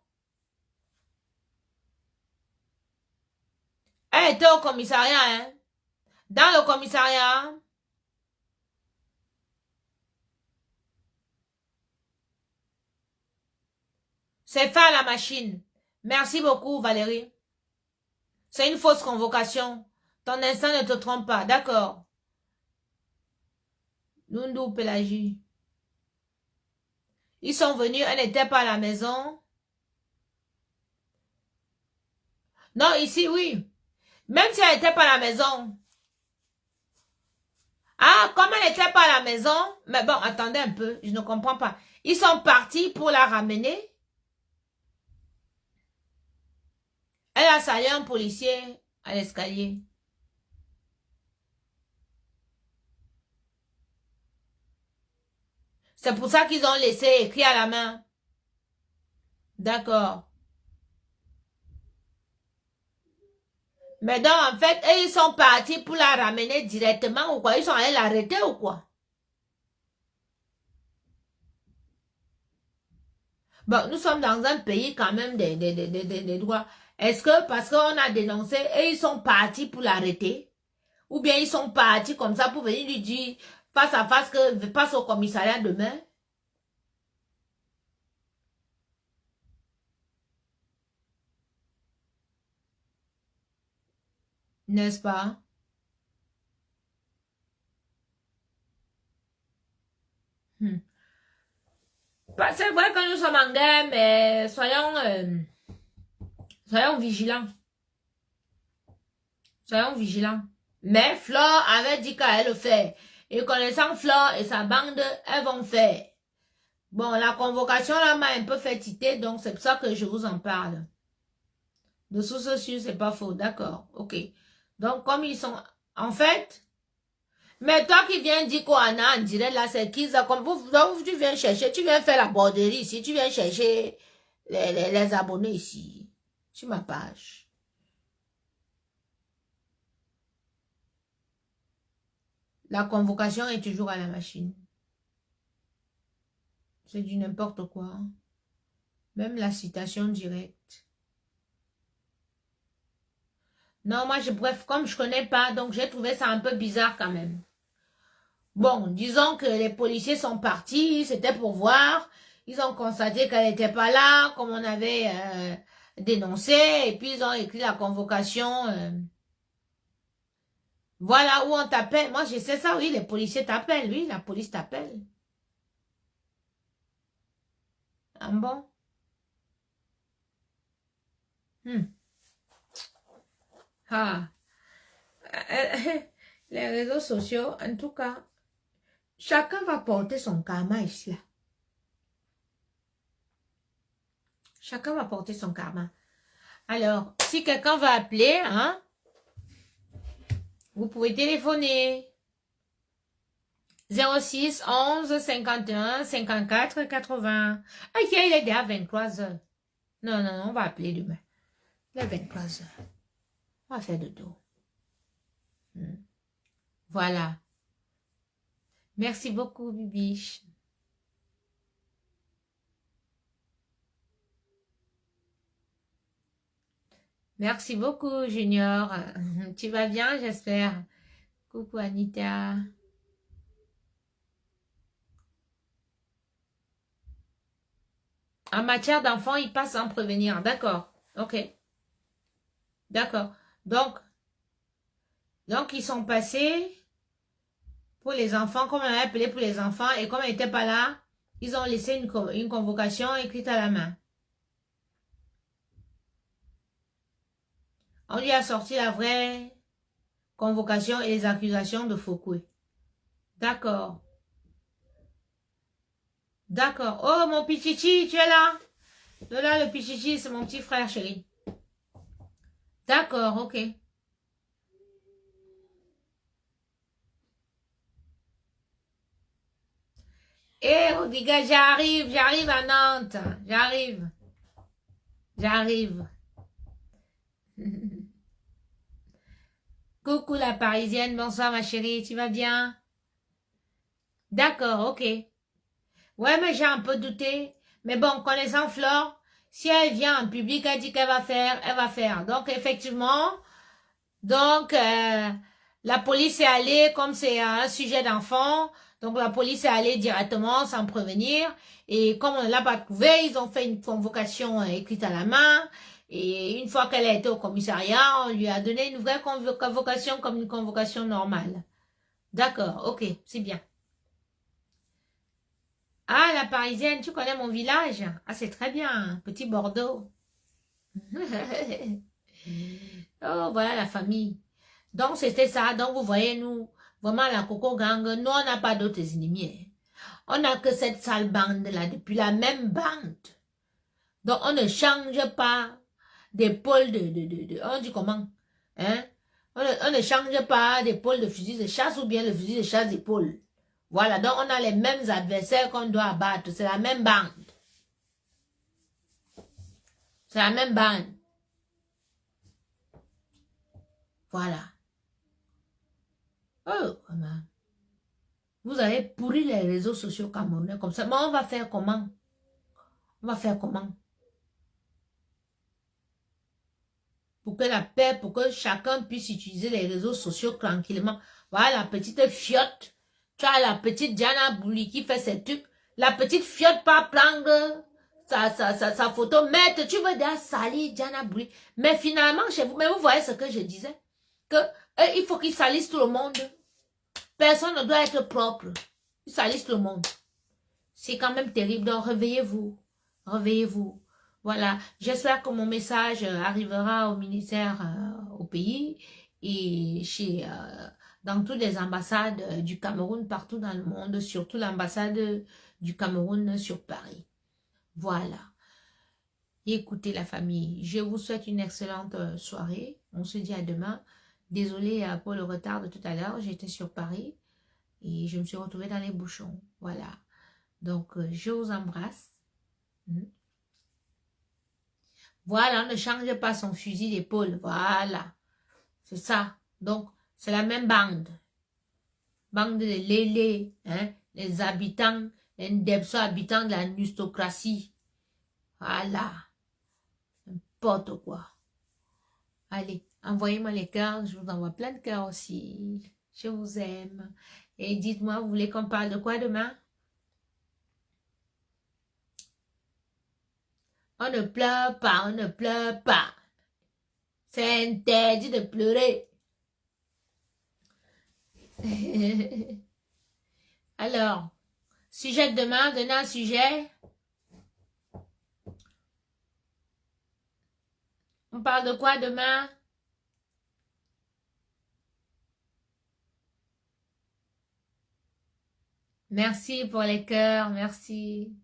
Elle était au commissariat, hein? Dans le commissariat, c'est fait à la machine. Merci beaucoup, Valérie. C'est une fausse convocation. Ton instinct ne te trompe pas, d'accord? Nundou Pélagie. Ils sont venus, elle n'était pas à la maison. Non, ici, oui. Même si elle n'était pas à la maison. Ah, comme elle n'était pas à la maison. Mais bon, attendez un peu, je ne comprends pas. Ils sont partis pour la ramener. Elle a salué un policier à l'escalier. C'est pour ça qu'ils ont laissé écrit à la main. D'accord. Mais donc, en fait, ils sont partis pour la ramener directement ou quoi? Ils sont allés l'arrêter ou quoi? Bon, nous sommes dans un pays quand même des droits. Est-ce que parce qu'on a dénoncé et ils sont partis pour l'arrêter? Ou bien ils sont partis comme ça pour venir lui dire face à face que passe au commissariat demain? N'est-ce pas? Bah, c'est vrai que nous sommes en guerre, mais soyons vigilants. Soyons vigilants. Mais Flore avait dit qu'elle le fait. Et connaissant Flore et sa bande, elles vont faire. Bon, la convocation là m'a un peu fait titer, donc c'est pour ça que je vous en parle. De source sûre, c'est pas faux, d'accord, ok. Donc, comme ils sont... En fait... Mais toi qui viens dire qu'on a en direct là, c'est qu'ils comme donc tu viens chercher, tu viens faire la borderie ici, tu viens chercher les abonnés ici, sur ma page. La convocation est toujours à la machine. C'est du n'importe quoi. Même la citation directe. Non, moi, bref, comme je connais pas, donc j'ai trouvé ça un peu bizarre quand même. Bon, disons que les policiers sont partis, c'était pour voir. Ils ont constaté qu'elle n'était pas là, comme on avait dénoncé, et puis ils ont écrit la convocation. Voilà où on t'appelle. Moi, je sais ça, oui, les policiers t'appellent, oui, la police t'appelle. Ah bon? Ah. Les réseaux sociaux, en tout cas, chacun va porter son karma ici, là. Chacun va porter son karma. Alors, si quelqu'un va appeler, hein, vous pouvez téléphoner. 06 11 51 54 80. Ah, il est déjà 23 heures. Non, non, non, on va appeler demain. Il est 23 heures. On va faire de dos. Voilà. Merci beaucoup, Bibiche. Merci beaucoup, Junior. Tu vas bien, j'espère. Coucou, Anita. En matière d'enfants, ils passent sans prévenir. D'accord. Ok. D'accord. Donc, ils sont passés pour les enfants, comme on a appelé pour les enfants, et comme elle n'était pas là, ils ont laissé une convocation écrite à la main. On lui a sorti la vraie convocation et les accusations de Foucault. D'accord. D'accord. Oh, mon pichichi, tu es là? Là, le pichichi, c'est mon petit frère, chéri. D'accord, ok. Eh, Rodiga, j'arrive à Nantes. J'arrive. Coucou la Parisienne, bonsoir ma chérie, tu vas bien? D'accord, ok. Ouais, mais j'ai un peu douté. Mais bon, connaissant Flore, si elle vient en public, elle dit qu'elle va faire, elle va faire. Donc, effectivement, la police est allée, comme c'est un sujet d'enfant, donc la police est allée directement sans prévenir. Et comme on ne l'a pas trouvé, ils ont fait une convocation écrite à la main. Et une fois qu'elle a été au commissariat, on lui a donné une vraie convocation comme une convocation normale. D'accord, ok, c'est bien. Ah, la Parisienne, tu connais mon village? Ah, c'est très bien, petit Bordeaux. Oh, voilà la famille. Donc, c'était ça. Donc, vous voyez, nous, vraiment, la Coco Gang, nous, on n'a pas d'autres ennemis. On n'a que cette sale bande-là, depuis la même bande. Donc, on ne change pas d'épaule on dit comment? Hein? On ne change pas d'épaule de fusil de chasse ou bien le fusil de chasse d'épaule. Voilà, donc on a les mêmes adversaires qu'on doit abattre. C'est la même bande. C'est la même bande. Voilà. Oh, maman. Vous avez pourri les réseaux sociaux camerounais comme ça. Mais on va faire comment? On va faire comment? Pour que la paix, pour que chacun puisse utiliser les réseaux sociaux tranquillement. Voilà la petite fiotte. Tu as la petite Diana Bouli qui fait ses trucs. La petite fiotte pas prendre sa photo. Maître, tu veux déjà salir Diana Bouli. Mais finalement, chez vous, mais vous voyez ce que je disais. que il faut qu'ils salissent tout le monde. Personne ne doit être propre. Ils salissent tout le monde. C'est quand même terrible. Donc, réveillez-vous. Réveillez-vous. Voilà. J'espère que mon message arrivera au ministère, au pays et dans toutes les ambassades du Cameroun, partout dans le monde, surtout l'ambassade du Cameroun sur Paris. Voilà. Écoutez la famille, je vous souhaite une excellente soirée. On se dit à demain. Désolée pour le retard de tout à l'heure, j'étais sur Paris et je me suis retrouvée dans les bouchons. Voilà. Donc, je vous embrasse. Voilà, on ne change pas son fusil d'épaule. Voilà. C'est ça. Donc, c'est la même bande. Bande de lélés, hein, les habitants, les Ndebso habitants de la nustocratie. Voilà. N'importe quoi. Allez, envoyez-moi les cœurs. Je vous envoie plein de cœurs aussi. Je vous aime. Et dites-moi, vous voulez qu'on parle de quoi demain? On ne pleure pas, on ne pleure pas. C'est interdit de pleurer. Alors, sujet de demain, donnez un sujet. On parle de quoi demain? Merci pour les cœurs, merci.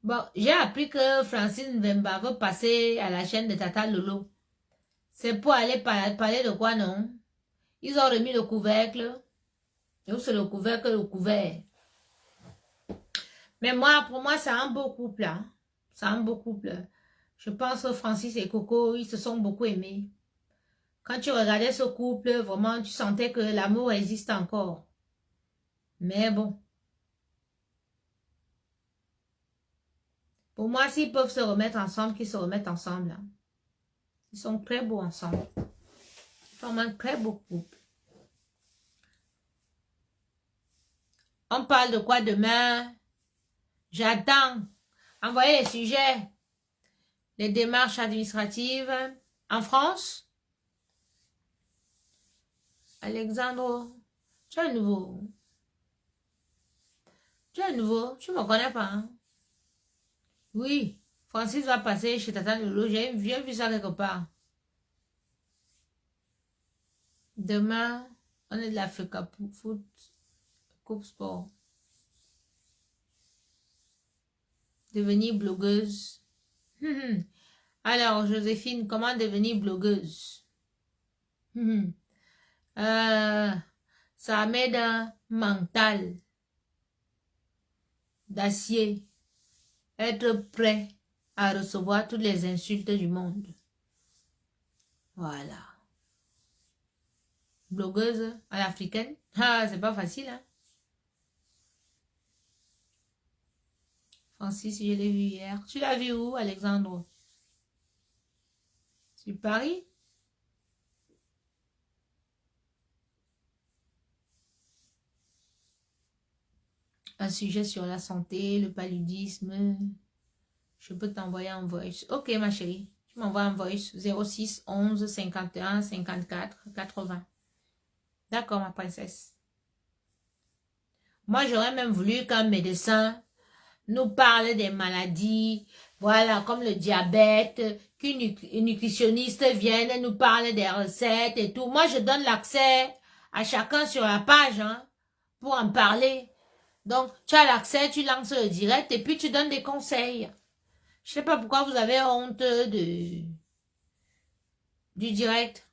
Bon, j'ai appris que Francine Mbemba veut passer à la chaîne de Tata Lolo. C'est pour aller parler de quoi, non? Ils ont remis le couvercle. Ou c'est le couvercle, le couvert. Mais moi, pour moi, c'est un beau couple. Hein? C'est un beau couple. Je pense que Francis et Coco, ils se sont beaucoup aimés. Quand tu regardais ce couple, vraiment, tu sentais que l'amour existe encore. Mais bon. Pour moi, s'ils peuvent se remettre ensemble, qu'ils se remettent ensemble. Hein. Ils sont très beaux ensemble. Ils forment un très beau couple. On parle de quoi demain? J'attends. Envoyez les sujets. Les démarches administratives en France. Alexandre, tu es un nouveau. Tu es un nouveau. Tu ne me connais pas. Hein? Oui. Francis va passer chez Tata Lolo. J'ai vu ça quelque part. Demain, on est de l'Africa Foot Coupe Sport. Devenir blogueuse. Alors, Joséphine, comment devenir blogueuse? Ça m'aide un mental d'acier. Être prêt à recevoir toutes les insultes du monde. Voilà. Blogueuse à l'africaine. Ah, c'est pas facile, hein? Francis, je l'ai vu hier. Tu l'as vu où, Alexandre? Sur Paris? Un sujet sur la santé, le paludisme. Je peux t'envoyer un voice. Ok, ma chérie. Tu m'envoies un voice. 06 11 51 54 80. D'accord, ma princesse. Moi, j'aurais même voulu qu'un médecin nous parle des maladies, voilà, comme le diabète, qu'une nutritionniste vienne nous parle des recettes et tout. Moi, je donne l'accès à chacun sur la page, hein, pour en parler. Donc, tu as l'accès, tu lances le direct et puis tu donnes des conseils. Je sais pas pourquoi vous avez honte du direct.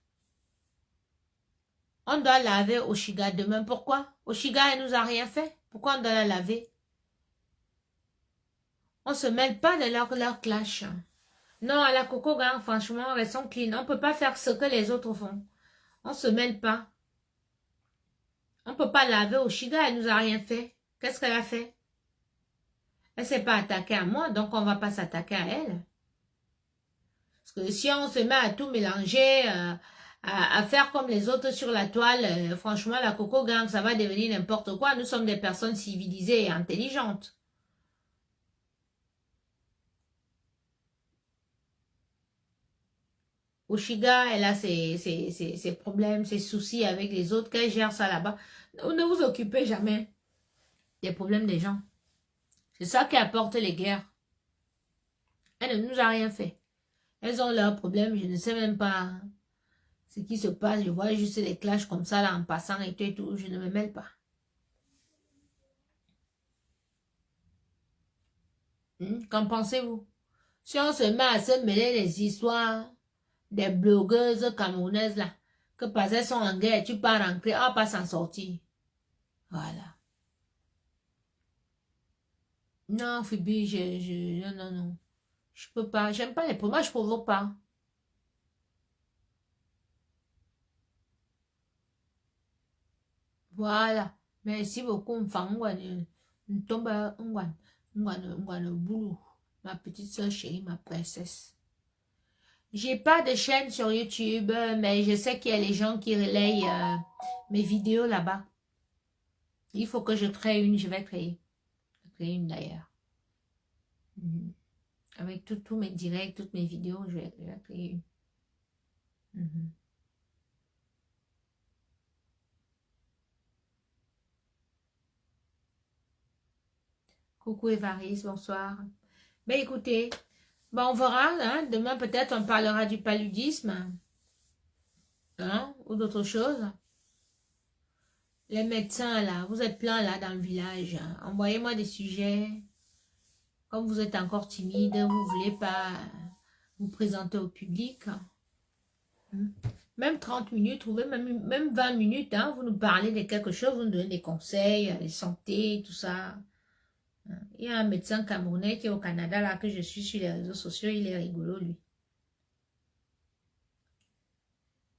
On doit laver Oshiga demain. Pourquoi? Oshiga, elle nous a rien fait. Pourquoi on doit la laver? On se mêle pas de leur clash. Non, à la Coco Gang, franchement, restons clean. On peut pas faire ce que les autres font. On se mêle pas. On peut pas laver Oshiga, elle nous a rien fait. Qu'est-ce qu'elle a fait? Elle s'est pas attaquée à moi, donc on va pas s'attaquer à elle. Parce que si on se met à tout mélanger, à faire comme les autres sur la toile, franchement, la Coco Gang, ça va devenir n'importe quoi. Nous sommes des personnes civilisées et intelligentes. Oshiga, elle a ses problèmes, ses soucis avec les autres, qu'elle gère ça là-bas. Ne vous occupez jamais des problèmes des gens. C'est ça qui apporte les guerres. Elle ne nous a rien fait. Elles ont leurs problèmes, je ne sais même pas ce qui se passe. Je vois juste les clashs comme ça là en passant et tout et tout. Je ne me mêle pas. Qu'en pensez-vous? Si on se met à se mêler les histoires des blogueuses camerounaises là, que parce qu'elles sont en guerre, tu pars rentrer, on va pas s'en sortir. Voilà. Non, Phoebe, non, non. Je peux pas, j'aime pas les problèmes, moi je provoque pas. Voilà. Merci beaucoup, tombe, boulot. Ma petite soeur chérie, ma princesse. J'ai pas de chaîne sur YouTube, mais je sais qu'il y a les gens qui relayent mes vidéos là-bas. Il faut que je crée une, je vais créer. Je vais créer une d'ailleurs. Avec tous mes directs, toutes mes vidéos, je vais créer une. Coucou Évariste, bonsoir. Ben écoutez, on verra, hein, demain peut-être on parlera du paludisme, hein, ou d'autres choses. Les médecins là, vous êtes plein là dans le village, hein. Envoyez-moi des sujets. Comme vous êtes encore timide, vous ne voulez pas vous présenter au public. Même 30 minutes, ou même 20 minutes, hein, vous nous parlez de quelque chose, vous nous donnez des conseils, de santé, tout ça. Il y a un médecin camerounais qui est au Canada, là, que je suis sur les réseaux sociaux, il est rigolo, lui.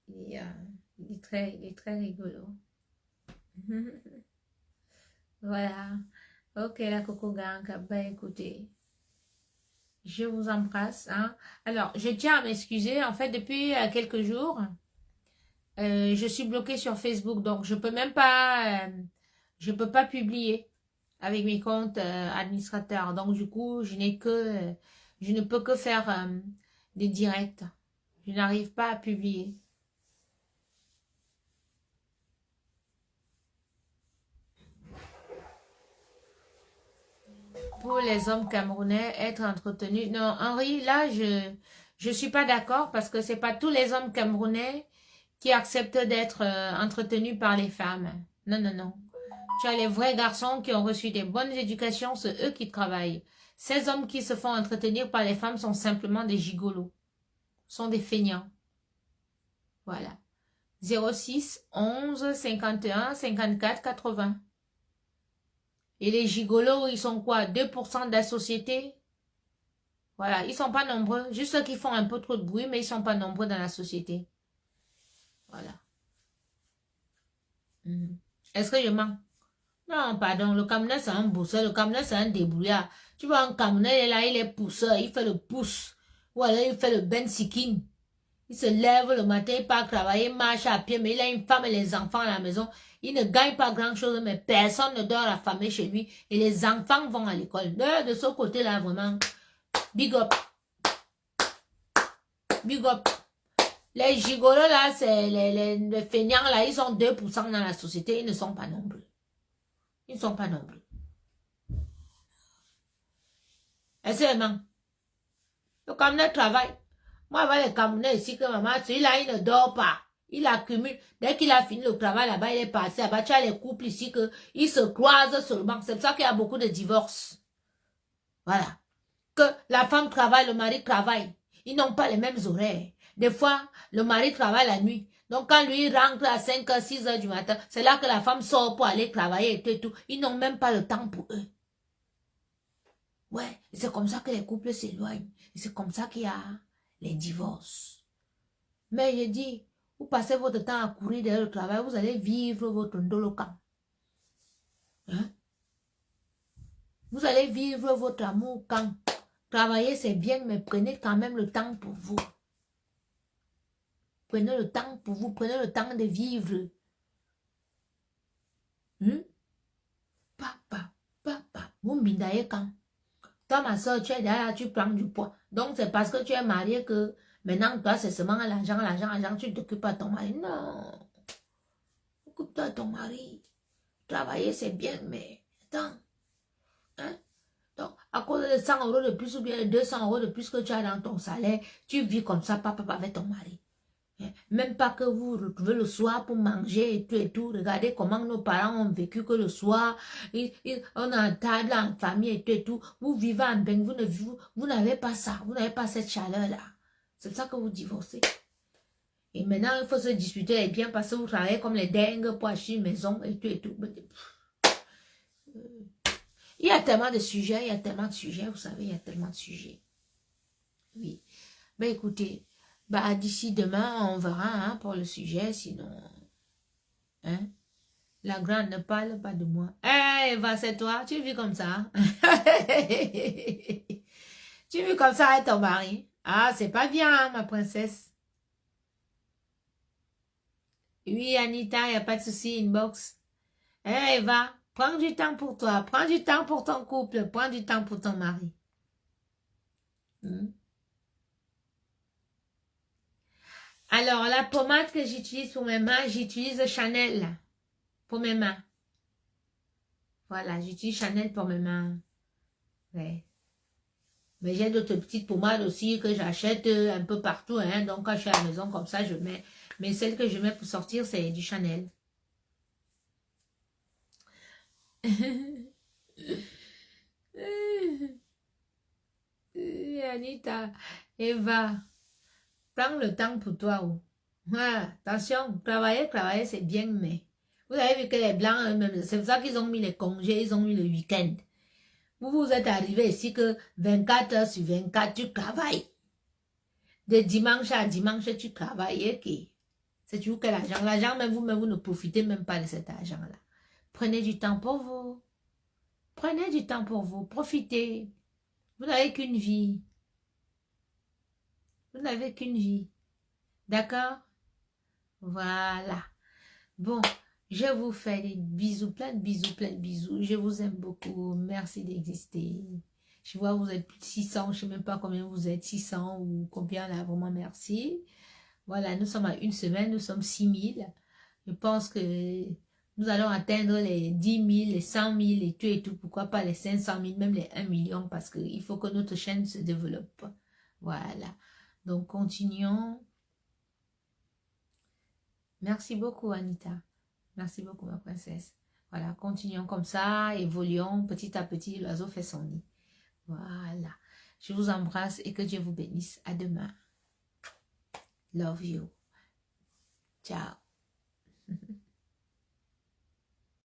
Il est très rigolo. Voilà. Ok, la Coco Gang, ben écoutez, je vous embrasse. Hein. Alors, je tiens à m'excuser, en fait, depuis quelques jours, je suis bloquée sur Facebook, donc je peux même pas, je peux pas publier avec mes comptes administrateurs. Donc du coup, je ne peux que faire des directs. Je n'arrive pas à publier. Pour les hommes camerounais, être entretenus. Non, Henri, là, je suis pas d'accord parce que c'est pas tous les hommes camerounais qui acceptent d'être entretenus par les femmes. Non, non, non. Tu as les vrais garçons qui ont reçu des bonnes éducations, c'est eux qui travaillent. Ces hommes qui se font entretenir par les femmes sont simplement des gigolos, sont des feignants. Voilà. 06 11 51 54 80. Et les gigolos, ils sont quoi? 2% de la société? Voilà, ils sont pas nombreux. Juste ceux qui font un peu trop de bruit, mais ils sont pas nombreux dans la société. Voilà. Est-ce que je mens? Non, pardon, le Camerounais, c'est un bosseur, le Camerounais, c'est un débrouillard. Tu vois, un Camerounais, il est là, il est pousseur, il fait le pouce. Ou alors, il fait le ben sikin. Il se lève le matin, il part travailler, il marche à pied, mais il a une femme et les enfants à la maison. Il ne gagne pas grand-chose, mais personne ne dort affamé chez lui. Et les enfants vont à l'école. De ce côté-là, vraiment, big up. Big up. Les gigolos, là, c'est les feignants, là, ils sont 2% dans la société, ils ne sont pas nombreux. Ils ne sont pas nombreux. Et seulement, le Camerounais travaille. Moi, avec les Camerounais ici, que maman, celui-là, il ne dort pas. Il accumule. Dès qu'il a fini le travail là-bas, il est parti là-bas. Tu as les couples ici que ils se croisent seulement. C'est pour ça qu'il y a beaucoup de divorces. Voilà. Que la femme travaille, le mari travaille. Ils n'ont pas les mêmes horaires. Des fois, le mari travaille la nuit. Donc, quand lui rentre à 5h, 6h du matin, c'est là que la femme sort pour aller travailler et tout et tout. Ils n'ont même pas le temps pour eux. Ouais, c'est comme ça que les couples s'éloignent. Et c'est comme ça qu'il y a les divorces. Mais je dis, vous passez votre temps à courir derrière le travail, vous allez vivre votre ndolokan. Hein? Vous allez vivre votre amour quand travailler c'est bien, mais prenez quand même le temps pour vous. Prenez le temps pour vous, prenez le temps de vivre. Papa, vous m'indaillez quand? Toi, ma soeur, tu es derrière, tu prends du poids. Donc, c'est parce que tu es marié que Maintenant, toi, c'est seulement l'argent, tu t'occupes à ton mari. Non. Occupe-toi à ton mari. Travailler, c'est bien, mais attends. Hein? Donc, à cause de 100 € de plus ou bien 200 € de plus que tu as dans ton salaire, tu vis comme ça, papa, avec ton mari. Même pas que vous vous retrouvez le soir pour manger et tout et tout. Regardez comment nos parents ont vécu que le soir, on a un table en famille et tout. Vous vivez en bain, vous n'avez pas ça, vous n'avez pas cette chaleur-là. C'est pour ça que vous divorcez. Et maintenant, il faut se disputer les biens parce que vous travaillez comme les dingues pour acheter une maison et tout et tout. Il y a tellement de sujets, vous savez, il y a tellement de sujets. Oui. Mais écoutez, bah, d'ici demain, on verra hein, pour le sujet, sinon... Hein? La grande ne parle pas de moi. Eh, Eva, c'est toi, tu vis comme ça. Tu vis comme ça avec ton mari. Ah, c'est pas bien, hein, ma princesse. Oui, Anita, il n'y a pas de souci, inbox. Eh, Eva, prends du temps pour toi, prends du temps pour ton couple, prends du temps pour ton mari. Alors, la pommade que j'utilise pour mes mains, j'utilise Chanel pour mes mains. Voilà, j'utilise Chanel pour mes mains. Ouais. Mais j'ai d'autres petites pommades aussi que j'achète un peu partout. Hein. Donc, quand je suis à la maison, comme ça, je mets. Mais celle que je mets pour sortir, c'est du Chanel. Anita, Eva, prends le temps pour toi. Oh. Ah, attention, travailler, c'est bien, mais vous avez vu que les Blancs eux-mêmes, c'est pour ça qu'ils ont mis les congés, ils ont mis le week-end. Vous êtes arrivé ici que 24 heures sur 24, tu travailles. De dimanche à dimanche, tu travailles. Okay. C'est toujours que l'argent. L'argent, même vous ne profitez même pas de cet argent-là. Prenez du temps pour vous. Prenez du temps pour vous. Profitez. Vous n'avez qu'une vie. Vous n'avez qu'une vie. D'accord? Voilà. Bon, je vous fais des bisous, plein de bisous, plein de bisous. Je vous aime beaucoup. Merci d'exister. Je vois vous êtes plus de 600. Je ne sais même pas combien vous êtes. 600 ou combien là. Vraiment merci. Voilà, nous sommes à une semaine. Nous sommes 6000. Je pense que nous allons atteindre les 10 000, les 100 000 et tout. Pourquoi pas les 500 000, même les 1 million. Parce qu'il faut que notre chaîne se développe. Voilà. Donc, continuons. Merci beaucoup, Anita. Merci beaucoup, ma princesse. Voilà, continuons comme ça, évoluons petit à petit. L'oiseau fait son nid. Voilà. Je vous embrasse et que Dieu vous bénisse. À demain. Love you. Ciao.